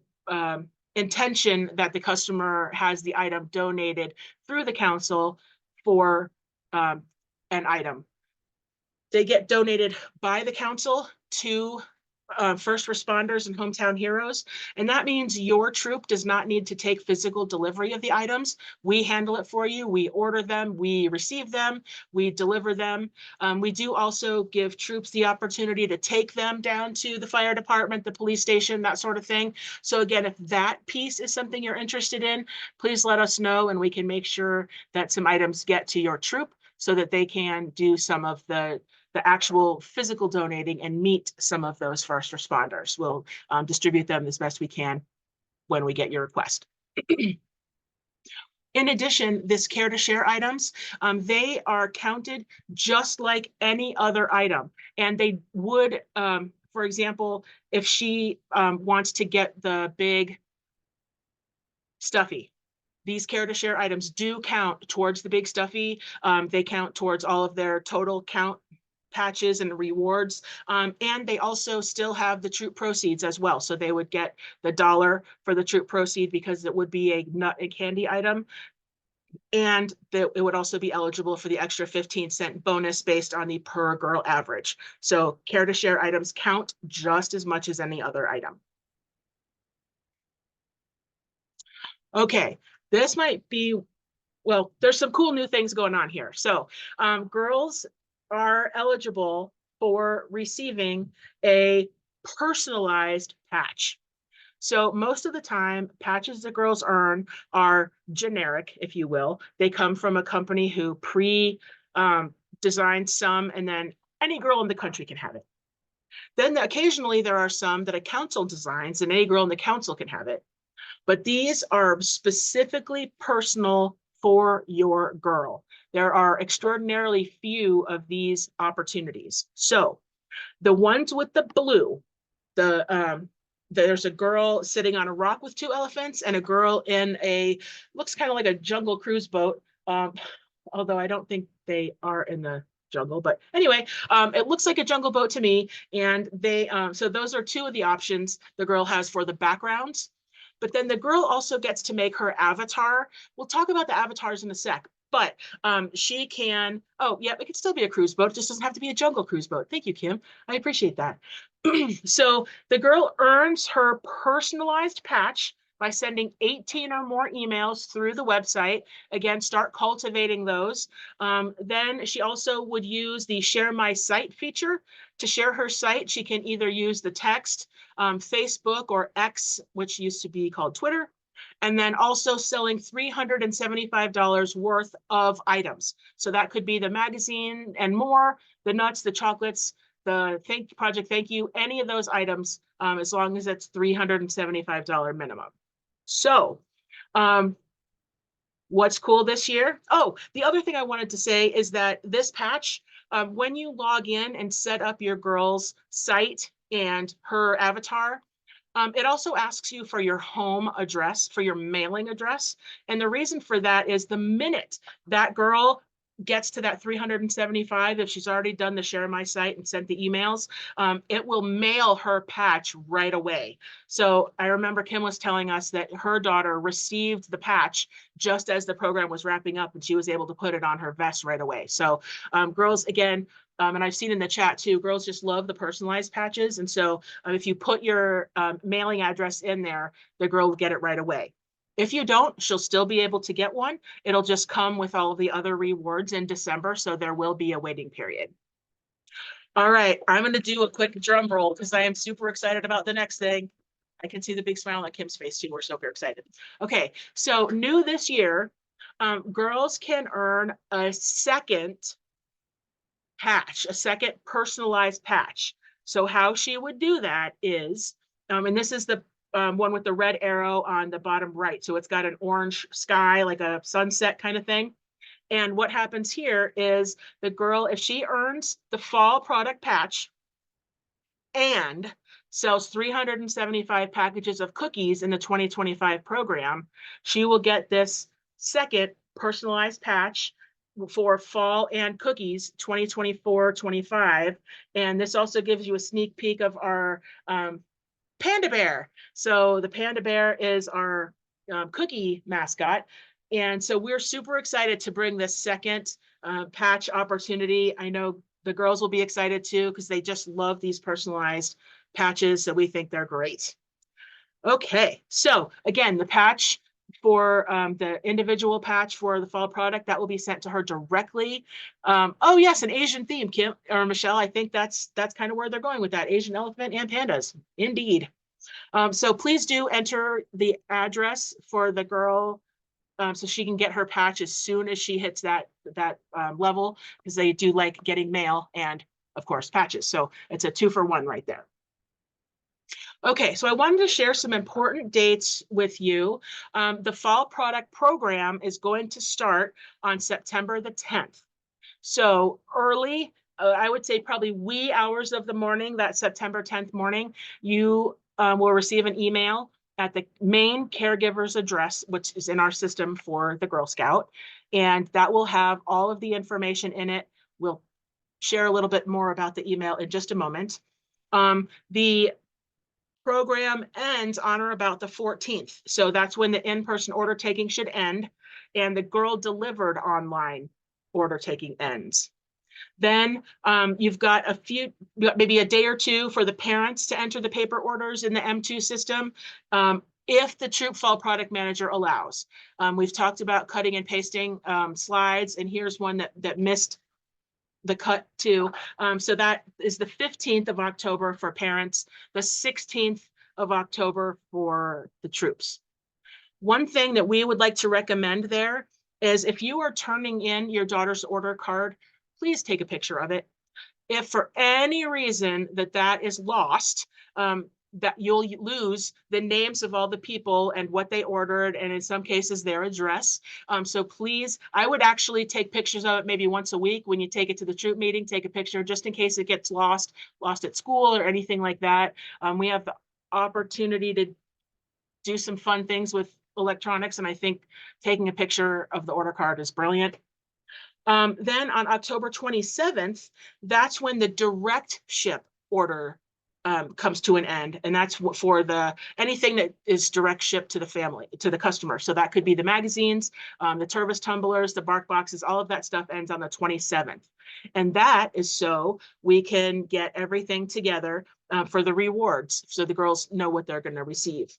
intention that the customer has the item donated through the council for an item. They get donated by the council to first responders and hometown heroes. And that means your troop does not need to take physical delivery of the items. We handle it for you. We order them, we receive them, we deliver them. We do also give troops the opportunity to take them down to the fire department, the police station, that sort of thing. So again, if that piece is something you're interested in, please let us know and we can make sure that some items get to your troop so that they can do some of the actual physical donating and meet some of those first responders. We'll distribute them as best we can when we get your request. In addition, this Care to Share items, they are counted just like any other item. And they would, for example, if she wants to get the big stuffy, these Care to Share items do count towards the big stuffy. They count towards all of their total count patches and rewards, and they also still have the troop proceeds as well. So they would get the $1 for the troop proceed because it would be a nut and candy item, and it would also be eligible for the extra 15-cent bonus based on the per girl average. So Care to Share items count just as much as any other item. Okay, this might be, well, there's some cool new things going on here. So girls are eligible for receiving a personalized patch. So most of the time, patches that girls earn are generic, if you will. They come from a company who designed some, and then any girl in the country can have it. Then occasionally there are some that a council designs, and any girl in the council can have it. But these are specifically personal for your girl. There are extraordinarily few of these opportunities. So the ones with the blue, there's a girl sitting on a rock with 2 elephants and a girl in a, looks kind of like a jungle cruise boat. Although I don't think they are in the jungle, but anyway, it looks like a jungle boat to me. And they, so those are 2 of the options the girl has for the backgrounds. But then the girl also gets to make her avatar. We'll talk about the avatars in a sec, but she can, oh yeah, it could still be a cruise boat. It just doesn't have to be a jungle cruise boat. Thank you, Kim. I appreciate that. So the girl earns her personalized patch by sending 18 or more emails through the website. Again, start cultivating those. Then she also would use the Share My Site feature. To share her site, she can either use the text, Facebook or X, which used to be called Twitter, and then also selling $375 worth of items. So that could be the magazine and more, the nuts, the chocolates, the project thank you, any of those items, as long as it's $375 minimum. So what's cool this year? Oh, the other thing I wanted to say is that this patch, when you log in and set up your girl's site and her avatar, it also asks you for your home address, for your mailing address. And the reason for that is the minute that girl gets to that 375, if she's already done the Share My Site and sent the emails, it will mail her patch right away. So I remember Kim was telling us that her daughter received the patch just as the program was wrapping up, and she was able to put it on her vest right away. So girls, again, and I've seen in the chat too, girls just love the personalized patches. And so if you put your mailing address in there, the girl will get it right away. If you don't, she'll still be able to get one. It'll just come with all of the other rewards in December, so there will be a waiting period. All right, I'm going to do a quick drum roll because I am super excited about the next thing. I can see the big smile on Kim's face too. We're super excited. Okay, so new this year, girls can earn a second patch, a second personalized patch. So how she would do that is, and this is the one with the red arrow on the bottom right. So it's got an orange sky, like a sunset kind of thing. And what happens here is the girl, if she earns the fall product patch and sells 375 packages of cookies in the 2025 program, she will get this second personalized patch for fall and cookies 2024-25. And this also gives you a sneak peek of our panda bear. So the panda bear is our cookie mascot. And so we're super excited to bring this second patch opportunity. I know the girls will be excited too, because they just love these personalized patches. So we think they're great. Okay, so again, the patch for the individual patch for the fall product, that will be sent to her directly. Oh yes, an Asian theme, Kim or Michelle. I think that's kind of where they're going with that. Asian elephant and pandas, indeed. So please do enter the address for the girl so she can get her patch as soon as she hits that level, because they do like getting mail and of course patches. So it's a 2-for-1 right there. Okay, so I wanted to share some important dates with you. The fall product program is going to start on September the 10th. So early, I would say probably wee hours of the morning, that September 10th morning, you will receive an email at the main caregiver's address, which is in our system for the Girl Scout. And that will have all of the information in it. We'll share a little bit more about the email in just a moment. The program ends on or about the 14th. So that's when the in-person order taking should end and the girl delivered online order taking ends. Then you've got maybe a day or two for the parents to enter the paper orders in the M2 system, if the Troop Fall Product Manager allows. We've talked about cutting and pasting slides, and here's one that missed the cut too. So that is the 15th of October for parents, the 16th of October for the troops. One thing that we would like to recommend there is if you are turning in your daughter's order card, please take a picture of it. If for any reason that is lost, that you'll lose the names of all the people and what they ordered, and in some cases their address. So please, I would actually take pictures of it maybe once a week when you take it to the troop meeting, take a picture just in case it gets lost at school or anything like that. We have the opportunity to do some fun things with electronics, and I think taking a picture of the order card is brilliant. Then on October 27th, that's when the direct ship order comes to an end, and that's for anything that is direct shipped to the family, to the customer. So that could be the magazines, the Tervis tumblers, the bark boxes, all of that stuff ends on the 27th. And that is so we can get everything together for the rewards, so the girls know what they're going to receive.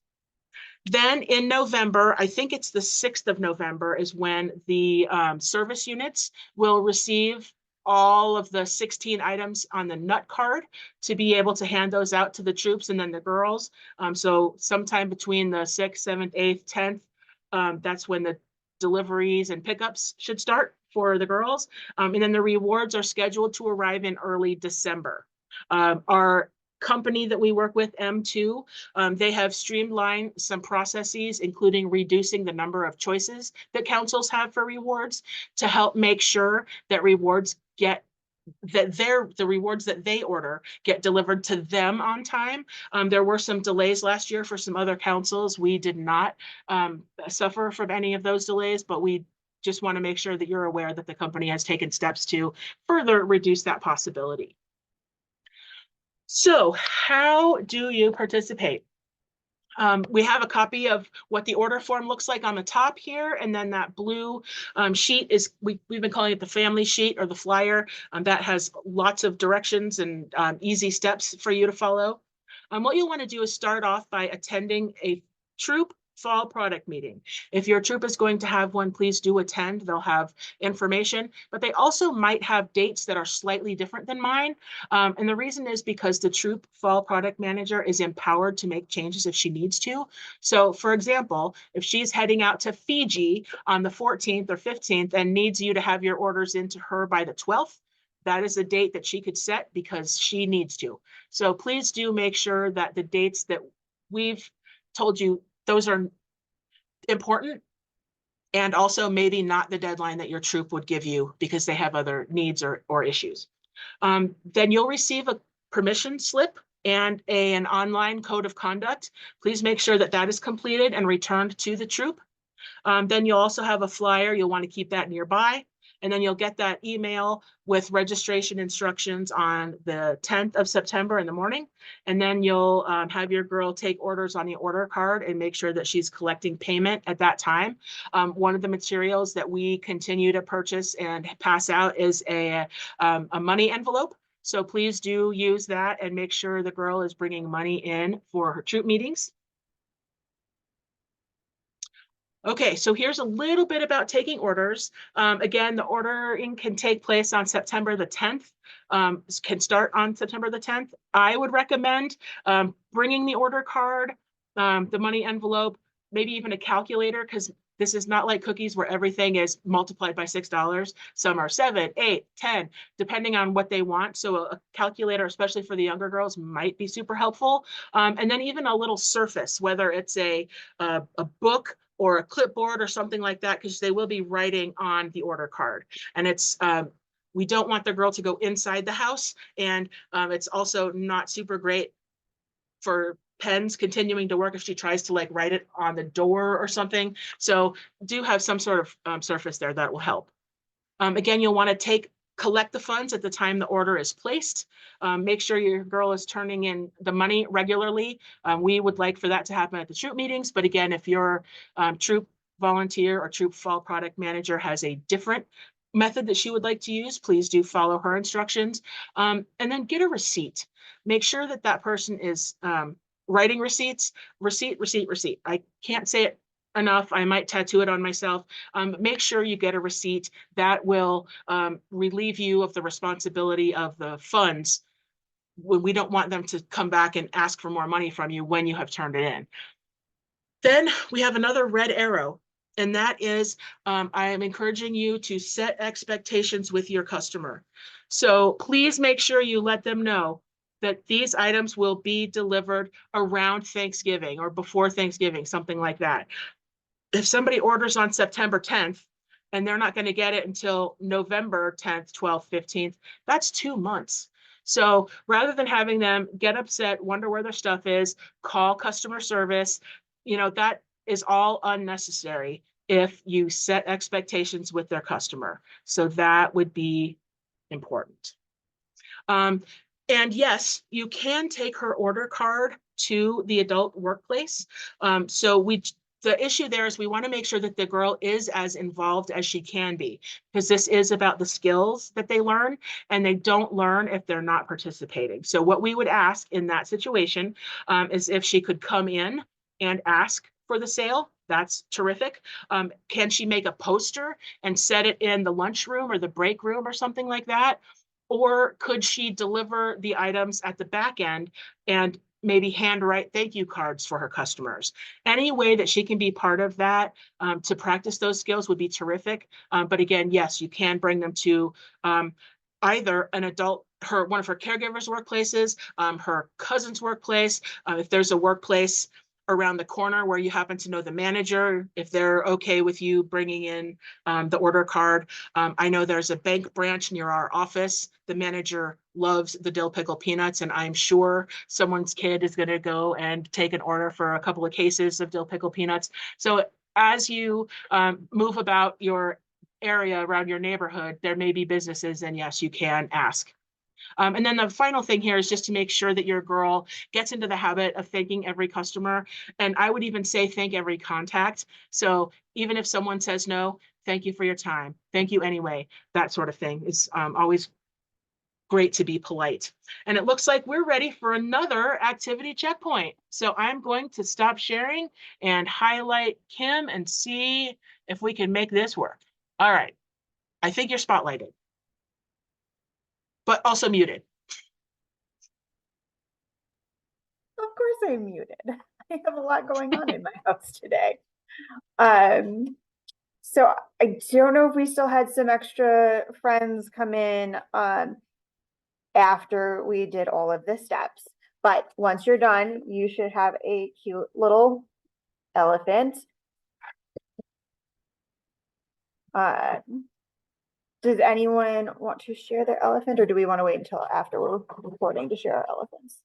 Then in November, I think it's the 6th of November, is when the service units will receive all of the 16 items on the nut card to be able to hand those out to the troops and then the girls. So sometime between the 6th, 7th, 8th, 10th, that's when the deliveries and pickups should start for the girls. And then the rewards are scheduled to arrive in early December. Our company that we work with, M2, they have streamlined some processes, including reducing the number of choices that councils have for rewards to help make sure that the rewards that they order get delivered to them on time. There were some delays last year for some other councils. We did not suffer from any of those delays, but we just want to make sure that you're aware that the company has taken steps to further reduce that possibility. So how do you participate? We have a copy of what the order form looks like on the top here, and then that blue sheet is, we've been calling it the family sheet or the flyer. That has lots of directions and easy steps for you to follow. What you'll want to do is start off by attending a troop fall product meeting. If your troop is going to have one, please do attend. They'll have information, but they also might have dates that are slightly different than mine. And the reason is because the troop fall product manager is empowered to make changes if she needs to. So for example, if she's heading out to Fiji on the 14th or 15th and needs you to have your orders into her by the 12th, that is a date that she could set because she needs to. So please do make sure that the dates that we've told you, those are important, and also maybe not the deadline that your troop would give you because they have other needs or issues. Then you'll receive a permission slip and an online code of conduct. Please make sure that that is completed and returned to the troop. Then you'll also have a flyer. You'll want to keep that nearby. And then you'll get that email with registration instructions on the 10th of September in the morning. And then you'll have your girl take orders on the order card and make sure that she's collecting payment at that time. One of the materials that we continue to purchase and pass out is a money envelope. So please do use that and make sure the girl is bringing money in for her troop meetings. Okay, so here's a little bit about taking orders. Again, the ordering can take place on September the 10th, can start on September the 10th. I would recommend bringing the order card, the money envelope, maybe even a calculator, because this is not like cookies where everything is multiplied by $6. Some are 7, 8, 10, depending on what they want. So a calculator, especially for the younger girls, might be super helpful. And then even a little surface, whether it's a book or a clipboard or something like that, because they will be writing on the order card. And it's, we don't want the girl to go inside the house. And it's also not super great for pens continuing to work if she tries to like write it on the door or something. So do have some sort of surface there that will help. Again, you'll want to collect the funds at the time the order is placed. Make sure your girl is turning in the money regularly. We would like for that to happen at the troop meetings. But again, if your troop volunteer or troop fall product manager has a different method that she would like to use, please do follow her instructions. And then get a receipt. Make sure that that person is writing receipts, receipt. I can't say it enough. I might tattoo it on myself. Make sure you get a receipt. That will relieve you of the responsibility of the funds. We don't want them to come back and ask for more money from you when you have turned it in. Then we have another red arrow, and that is I am encouraging you to set expectations with your customer. So please make sure you let them know that these items will be delivered around Thanksgiving or before Thanksgiving, something like that. If somebody orders on September 10th and they're not going to get it until November 10th, 12th, 15th, that's 2 months. So rather than having them get upset, wonder where their stuff is, call customer service, that is all unnecessary if you set expectations with their customer. So that would be important. And yes, you can take her order card to the adult workplace. The issue there is we want to make sure that the girl is as involved as she can be, because this is about the skills that they learn, and they don't learn if they're not participating. So what we would ask in that situation is if she could come in and ask for the sale, that's terrific. Can she make a poster and set it in the lunchroom or the break room or something like that? Or could she deliver the items at the back end and maybe handwrite thank you cards for her customers? Any way that she can be part of that to practice those skills would be terrific. But again, yes, you can bring them to either an adult, one of her caregivers' workplaces, her cousin's workplace. If there's a workplace around the corner where you happen to know the manager, if they're okay with you bringing in the order card. I know there's a bank branch near our office. The manager loves the dill pickle peanuts, and I'm sure someone's kid is going to go and take an order for a couple of cases of dill pickle peanuts. So as you move about your area around your neighborhood, there may be businesses, and yes, you can ask. And then the final thing here is just to make sure that your girl gets into the habit of thanking every customer. And I would even say thank every contact. So even if someone says no, thank you for your time. Thank you anyway. That sort of thing is always great to be polite. And it looks like we're ready for another activity checkpoint. So I'm going to stop sharing and highlight Kim and see if we can make this work. All right. I think you're spotlighted, but also muted. Of course I'm muted. I have a lot going on in my house today. So I don't know if we still had some extra friends come in after we did all of the steps. But once you're done, you should have a cute little elephant. Does anyone want to share their elephant, or do we want to wait until after we're recording to share our elephants?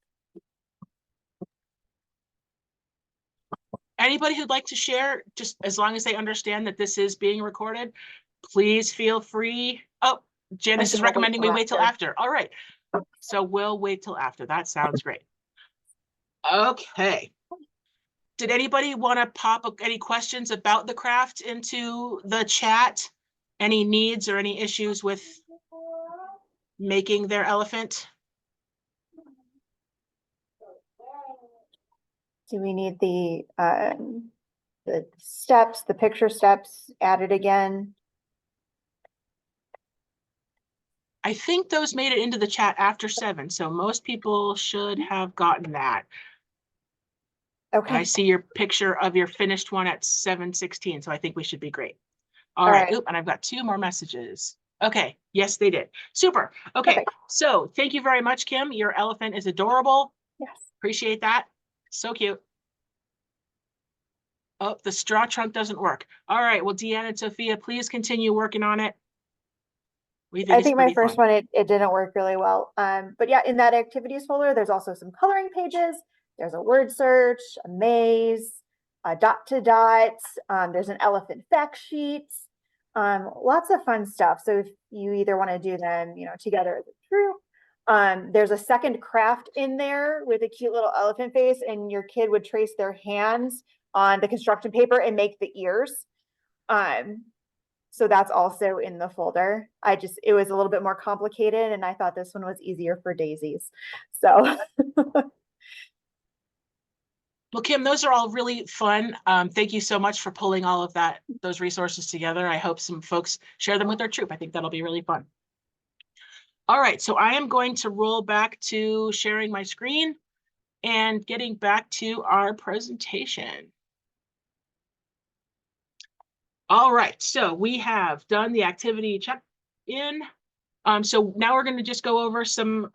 Anybody who'd like to share, just as long as they understand that this is being recorded, please feel free. Oh, Janice is recommending we wait till after. All right. So we'll wait till after. That sounds great. Okay. Did anybody want to pop up any questions about the craft into the chat? Any needs or any issues with making their elephant? Do we need the steps, the picture steps added again? I think those made it into the chat after 7, so most people should have gotten that. Okay. And I see your picture of your finished one at 7:16, so I think we should be great. All right. Oop, and I've got 2 more messages. Okay, yes, they did. Super. Okay, perfect. So thank you very much, Kim. Your elephant is adorable. Yes. Appreciate that. So cute. Oh, the straw trunk doesn't work. All right, well, Deanna and Sophia, please continue working on it. I think my first one, it didn't work really well. But yeah, in that activities folder, there's also some coloring pages. There's a word search, a maze, a dot to dots. There's an elephant fact sheet. Lots of fun stuff. So if you either want to do them, together as a group, there's a second craft in there with a cute little elephant face, and your kid would trace their hands on the construction paper and make the ears. So that's also in the folder. It was a little bit more complicated, and I thought this one was easier for daisies. So. Well, Kim, those are all really fun. Thank you so much for pulling all of those resources together. I hope some folks share them with their troop. I think that'll be really fun. All right, so I am going to roll back to sharing my screen and getting back to our presentation. All right, so we have done the activity check-in. So now we're going to just go over some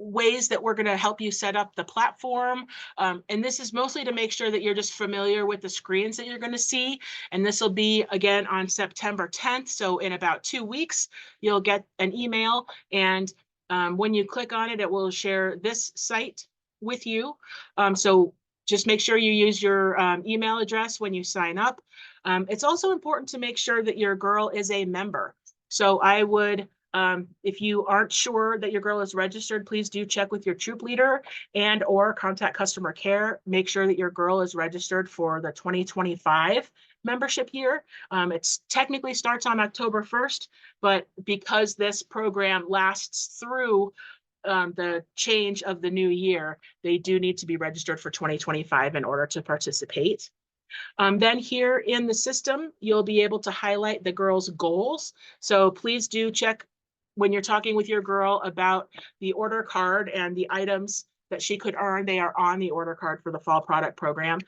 ways that we're going to help you set up the platform. And this is mostly to make sure that you're just familiar with the screens that you're going to see. And this will be, again, on September 10th. So in about 2 weeks, you'll get an email. And when you click on it, it will share this site with you. So just make sure you use your email address when you sign up. It's also important to make sure that your girl is a member. So I would, if you aren't sure that your girl is registered, please do check with your troop leader and or contact customer care. Make sure that your girl is registered for the 2025 membership year. It technically starts on October 1st, but because this program lasts through the change of the new year, they do need to be registered for 2025 in order to participate. Then here in the system, you'll be able to highlight the girl's goals. So please do check when you're talking with your girl about the order card and the items that she could earn. They are on the order card for the fall product program.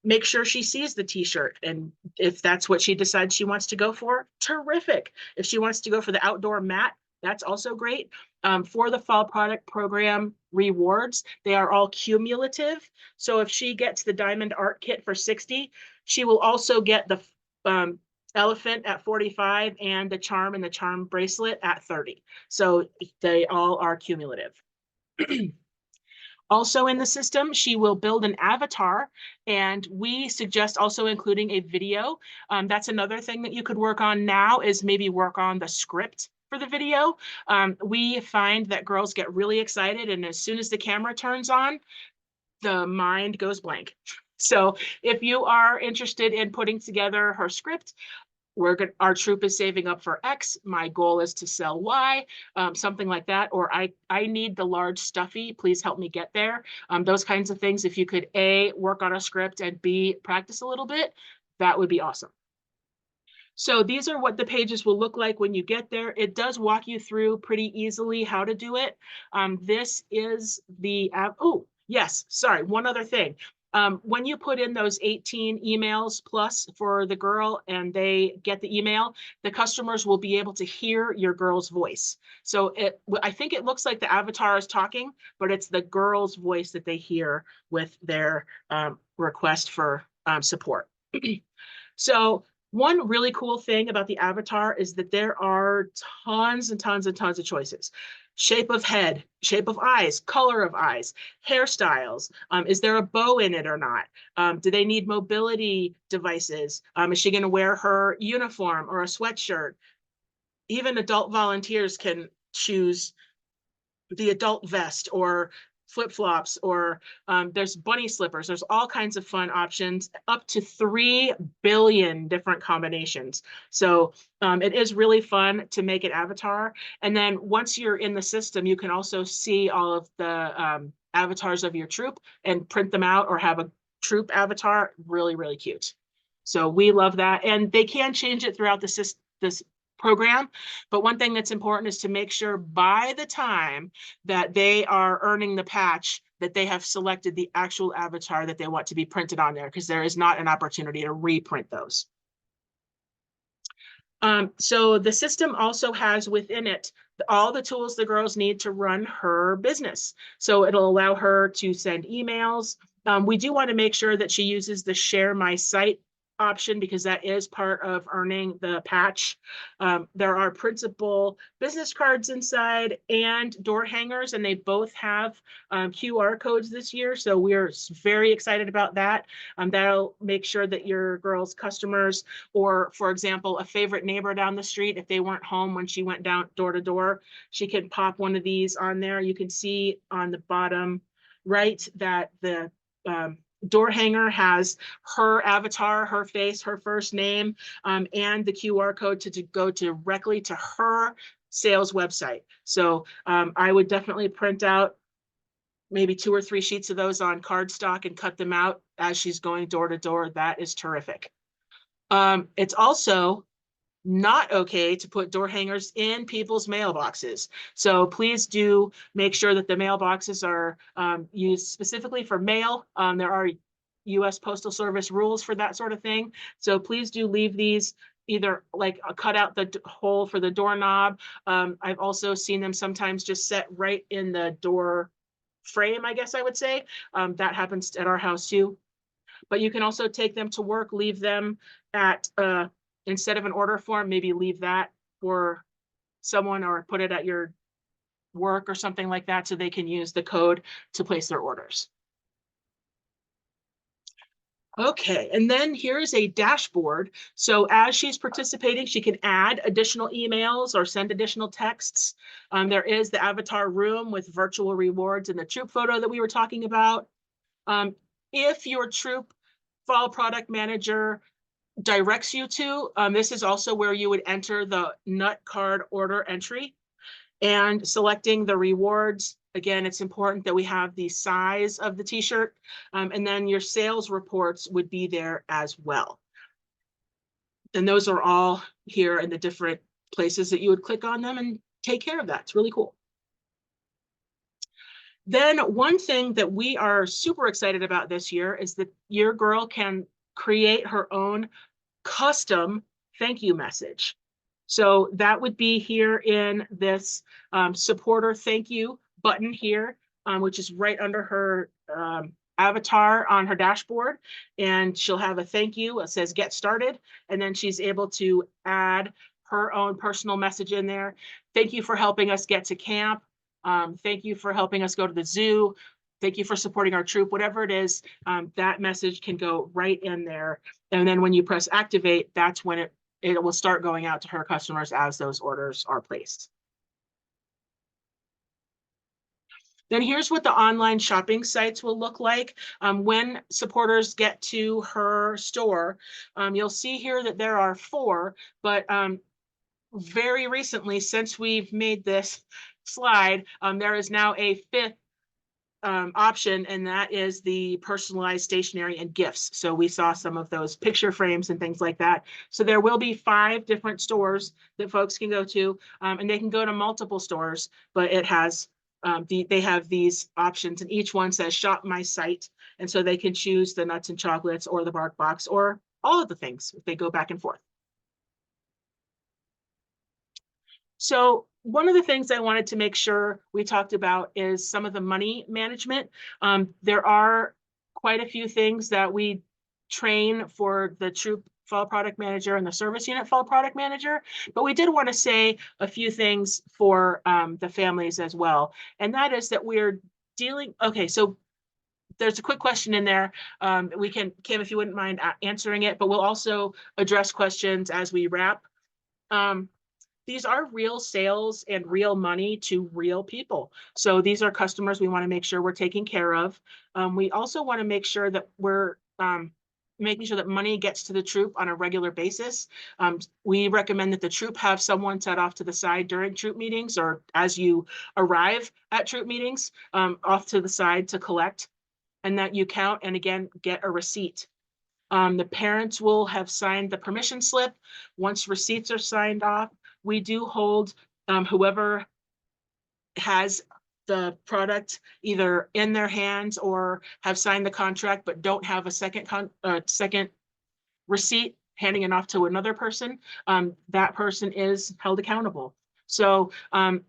Make sure she sees the t-shirt, and if that's what she decides she wants to go for, terrific. If she wants to go for the outdoor mat, that's also great. For the fall product program rewards, they are all cumulative. So if she gets the diamond art kit for 60, she will also get the elephant at 45 and the charm and the charm bracelet at 30. So they all are cumulative. Also in the system, she will build an avatar, and we suggest also including a video. That's another thing that you could work on now, is maybe work on the script for the video. We find that girls get really excited, and as soon as the camera turns on, the mind goes blank. So if you are interested in putting together her script, our troop is saving up for X, my goal is to sell Y, something like that, or I need the large stuffy, please help me get there. Those kinds of things, if you could A, work on a script, and B, practice a little bit, that would be awesome. So these are what the pages will look like when you get there. It does walk you through pretty easily how to do it. This is the, oh, yes, sorry, one other thing. When you put in those 18 emails plus for the girl and they get the email, the customers will be able to hear your girl's voice. So I think it looks like the avatar is talking, but it's the girl's voice that they hear with their request for support. So one really cool thing about the avatar is that there are tons and tons and tons of choices. Shape of head, shape of eyes, color of eyes, hairstyles. Is there a bow in it or not? Do they need mobility devices? Is she going to wear her uniform or a sweatshirt? Even adult volunteers can choose the adult vest or flip-flops, or there's bunny slippers. There's all kinds of fun options, up to 3 billion different combinations. So it is really fun to make an avatar. And then once you're in the system, you can also see all of the avatars of your troop and print them out, or have a troop avatar. Really, really cute. So we love that. And they can change it throughout this program. But one thing that's important is to make sure by the time that they are earning the patch that they have selected the actual avatar that they want to be printed on there, because there is not an opportunity to reprint those. So the system also has within it all the tools the girls need to run her business. So it'll allow her to send emails. We do want to make sure that she uses the share my site option, because that is part of earning the patch. There are printable business cards inside and door hangers, and they both have QR codes this year. So we're very excited about that. That'll make sure that your girl's customers, or for example, a favorite neighbor down the street, if they weren't home when she went down door to door, she can pop one of these on there. You can see on the bottom right that the door hanger has her avatar, her face, her first name, and the QR code to go directly to her sales website. So I would definitely print out maybe 2 or 3 sheets of those on cardstock and cut them out as she's going door to door. That is terrific. It's also not okay to put door hangers in people's mailboxes. So please do make sure that the mailboxes are used specifically for mail. There are US Postal Service rules for that sort of thing. So please do leave these either like cut out the hole for the doorknob. I've also seen them sometimes just set right in the door frame, I guess I would say. That happens at our house too. But you can also take them to work, leave them at instead of an order form, maybe leave that for someone, or put it at your work or something like that, so they can use the code to place their orders. Okay, and then here's a dashboard. So as she's participating, she can add additional emails or send additional texts. There is the avatar room with virtual rewards and the troop photo that we were talking about. If your troop fall product manager directs you to, this is also where you would enter the nut card order entry. And selecting the rewards. Again, it's important that we have the size of the t-shirt, and then your sales reports would be there as well. And those are all here in the different places that you would click on them and take care of that. It's really cool. Then one thing that we are super excited about this year is that your girl can create her own custom thank you message. So that would be here in this supporter thank you button here, which is right under her avatar on her dashboard. And she'll have a thank you. It says get started. And then she's able to add her own personal message in there. Thank you for helping us get to camp. Thank you for helping us go to the zoo. Thank you for supporting our troop, whatever it is, that message can go right in there. And then when you press activate, that's when it will start going out to her customers as those orders are placed. Then here's what the online shopping sites will look like. When supporters get to her store, you'll see here that there are 4, but very recently, since we've made this slide, there is now a 5th option, and that is the personalized stationery and gifts. So we saw some of those picture frames and things like that. So there will be 5 different stores that folks can go to, and they can go to multiple stores, but it has they have these options, and each one says shop my site, and so they can choose the nuts and chocolates or the bark box or all of the things if they go back and forth. So one of the things I wanted to make sure we talked about is some of the money management. There are quite a few things that we train for the troop fall product manager and the service unit fall product manager, but we did want to say a few things for the families as well. And that is that we're dealing, okay, so there's a quick question in there. We can, Kim, if you wouldn't mind answering it, but we'll also address questions as we wrap. These are real sales and real money to real people. So these are customers we want to make sure we're taking care of. We also want to make sure that we're making sure that money gets to the troop on a regular basis. We recommend that the troop have someone set off to the side during troop meetings or as you arrive at troop meetings, off to the side to collect, and that you count and again, get a receipt. The parents will have signed the permission slip. Once receipts are signed off, we do hold whoever has the product either in their hands or have signed the contract but don't have a second receipt, handing it off to another person, that person is held accountable. So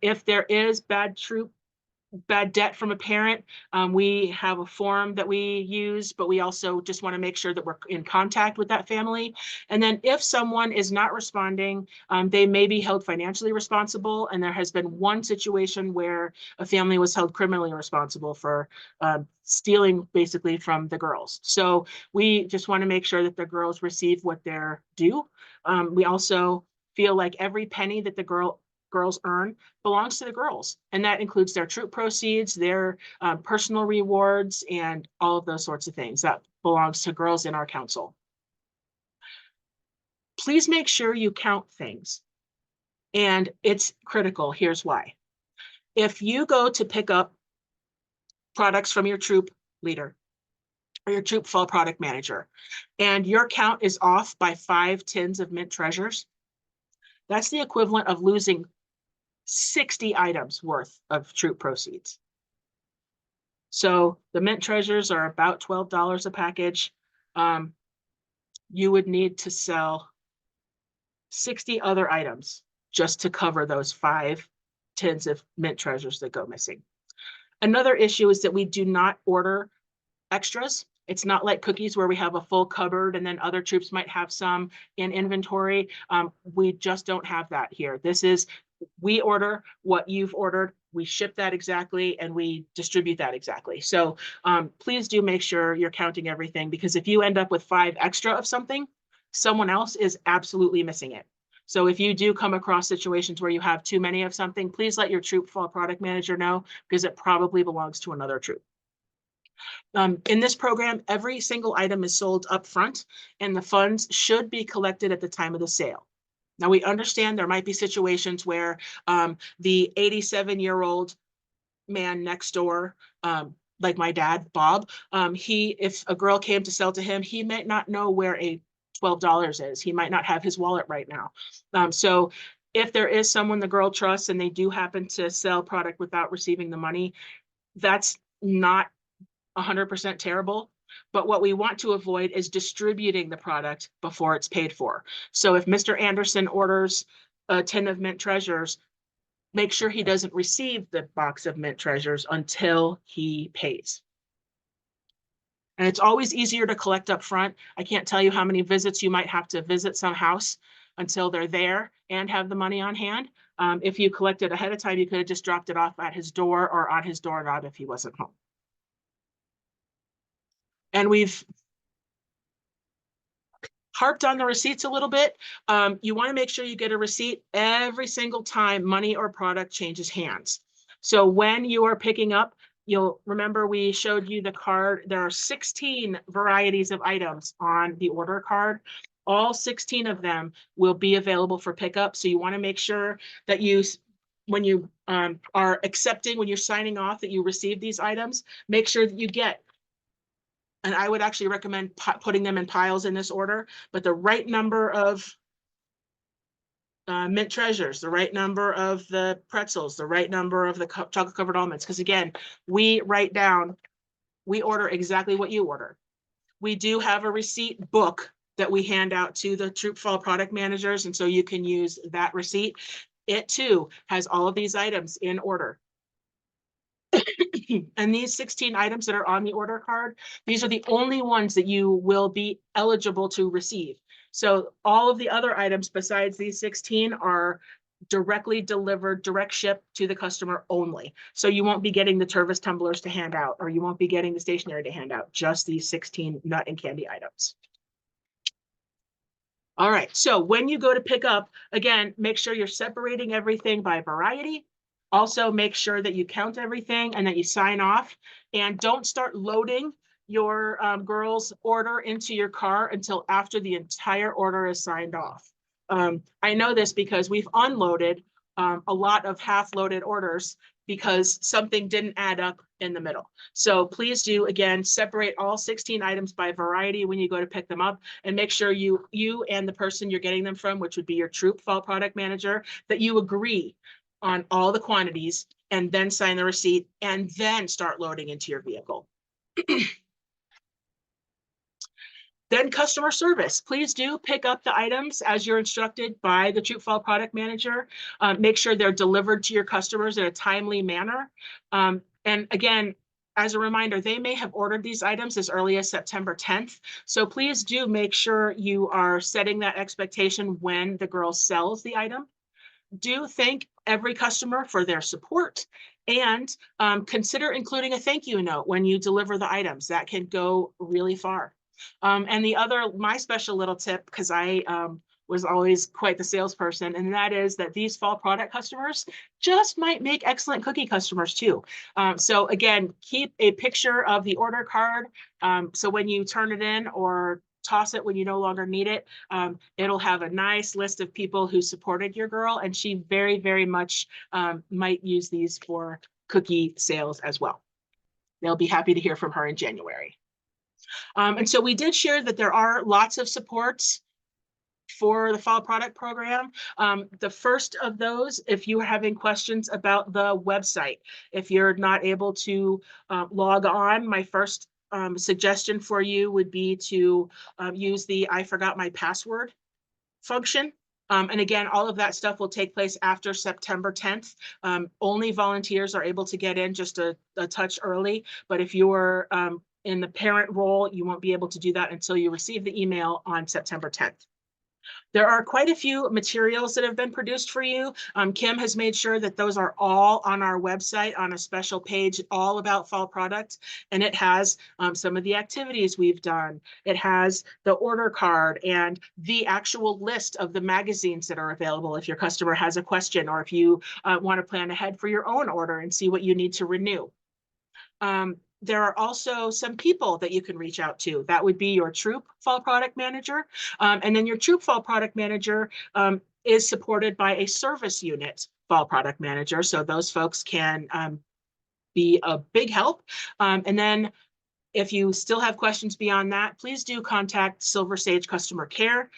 if there is bad debt from a parent, we have a form that we use, but we also just want to make sure that we're in contact with that family. And then if someone is not responding, they may be held financially responsible. And there has been one situation where a family was held criminally responsible for stealing basically from the girls. So we just want to make sure that the girls receive what they're due. We also feel like every penny that the girls earn belongs to the girls, and that includes their troop proceeds, their personal rewards, and all of those sorts of things. That belongs to girls in our council. Please make sure you count things, and it's critical. Here's why. If you go to pick up products from your troop leader or your troop fall product manager, and your count is off by 5 tins of mint treasures, that's the equivalent of losing 60 items worth of troop proceeds. So the mint treasures are about $12 a package. You would need to sell 60 other items just to cover those 5 tins of mint treasures that go missing. Another issue is that we do not order extras. It's not like cookies where we have a full cupboard and then other troops might have some in inventory. We just don't have that here. This is, we order what you've ordered, we ship that exactly, and we distribute that exactly. So please do make sure you're counting everything, because if you end up with 5 extra of something, someone else is absolutely missing it. So if you do come across situations where you have too many of something, please let your troop fall product manager know, because it probably belongs to another troop. In this program, every single item is sold up front, and the funds should be collected at the time of the sale. Now, we understand there might be situations where the 87-year-old man next door, like my dad, Bob, if a girl came to sell to him, he might not know where a $12 is. He might not have his wallet right now. So if there is someone the girl trusts and they do happen to sell product without receiving the money, that's not 100% terrible. But what we want to avoid is distributing the product before it's paid for. So if Mr. Anderson orders a tin of mint treasures, make sure he doesn't receive the box of mint treasures until he pays. And it's always easier to collect up front. I can't tell you how many visits you might have to visit some house until they're there and have the money on hand. If you collected ahead of time, you could have just dropped it off at his door or on his doorknob if he wasn't home. And we've harped on the receipts a little bit. You want to make sure you get a receipt every single time money or product changes hands. So when you are picking up, you'll remember we showed you the card. There are 16 varieties of items on the order card. All 16 of them will be available for pickup. So you want to make sure that when you are accepting, when you're signing off that you receive these items, make sure that you get, and I would actually recommend putting them in piles in this order, but the right number of mint treasures, the right number of the pretzels, the right number of the chocolate covered almonds. Because again, we order exactly what you order. We do have a receipt book that we hand out to the Troop Fall product managers, and so you can use that receipt. It too has all of these items in order. And these 16 items that are on the order card, these are the only ones that you will be eligible to receive. So all of the other items besides these 16 are directly delivered, direct ship to the customer only. So you won't be getting the Tervis tumblers to hand out, or you won't be getting the stationery to hand out, just these 16 nut and candy items. All right, so when you go to pick up, again, make sure you're separating everything by variety. Also, make sure that you count everything and that you sign off. And don't start loading your girl's order into your car until after the entire order is signed off. I know this because we've unloaded a lot of half-loaded orders because something didn't add up in the middle. So please do, again, separate all 16 items by variety when you go to pick them up, and make sure you and the person you're getting them from, which would be your Troop Fall product manager, that you agree on all the quantities and then sign the receipt and then start loading into your vehicle. Then customer service. Please do pick up the items as you're instructed by the Troop Fall product manager. Make sure they're delivered to your customers in a timely manner. And again, as a reminder, they may have ordered these items as early as September 10th. So please do make sure you are setting that expectation when the girl sells the item. Do thank every customer for their support, and consider including a thank you note when you deliver the items. That can go really far. And my special little tip, because I was always quite the salesperson, and that is that these fall product customers just might make excellent cookie customers too. So again, keep a picture of the order card. So when you turn it in or toss it when you no longer need it, it'll have a nice list of people who supported your girl, and she very, very much might use these for cookie sales as well. They'll be happy to hear from her in January. And so we did share that there are lots of supports for the fall product program. The first of those, if you are having questions about the website, if you're not able to log on, my first suggestion for you would be to use the I forgot my password function. And again, all of that stuff will take place after September 10th. Only volunteers are able to get in just a touch early, but if you're in the parent role, you won't be able to do that until you receive the email on September 10th. There are quite a few materials that have been produced for you. Kim has made sure that those are all on our website on a special page all about fall products. And it has some of the activities we've done. It has the order card and the actual list of the magazines that are available if your customer has a question, or if you want to plan ahead for your own order and see what you need to renew. There are also some people that you can reach out to. That would be your Troop Fall product manager. And then your Troop Fall product manager is supported by a service unit fall product manager. So those folks can be a big help. And then if you still have questions beyond that, please do contact Silver Sage customer care.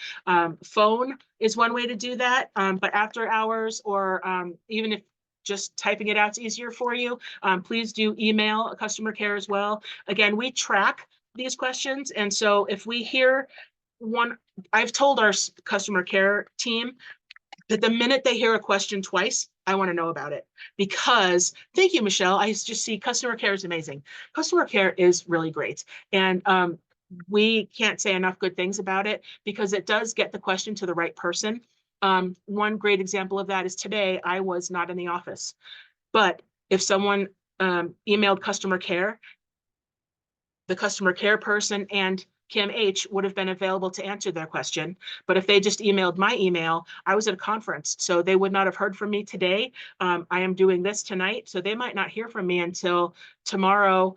Phone is one way to do that, but after hours or even if just typing it out is easier for you, please do email customer care as well. Again, we track these questions. And so if we hear one, I've told our customer care team that the minute they hear a question twice, I want to know about it. Because, thank you, Michelle, I just see customer care is amazing. Customer care is really great. And we can't say enough good things about it because it does get the question to the right person. One great example of that is today, I was not in the office. But if someone emailed customer care, the customer care person and Kim H would have been available to answer their question. But if they just emailed my email, I was at a conference, so they would not have heard from me today. I am doing this tonight, so they might not hear from me until tomorrow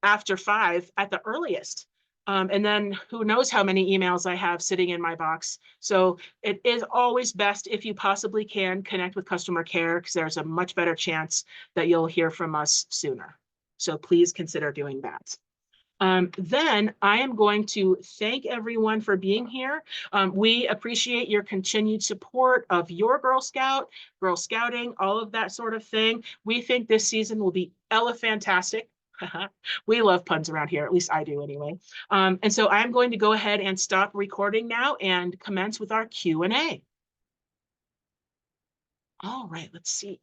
after 5 at the earliest. And then who knows how many emails I have sitting in my box. So it is always best if you possibly can connect with customer care because there's a much better chance that you'll hear from us sooner. So please consider doing that. Then I am going to thank everyone for being here. We appreciate your continued support of your Girl Scout, Girl Scouting, all of that sort of thing. We think this season will be fantastic. We love puns around here, at least I do anyway. And so I'm going to go ahead and stop recording now and commence with our Q&A. All right, let's see.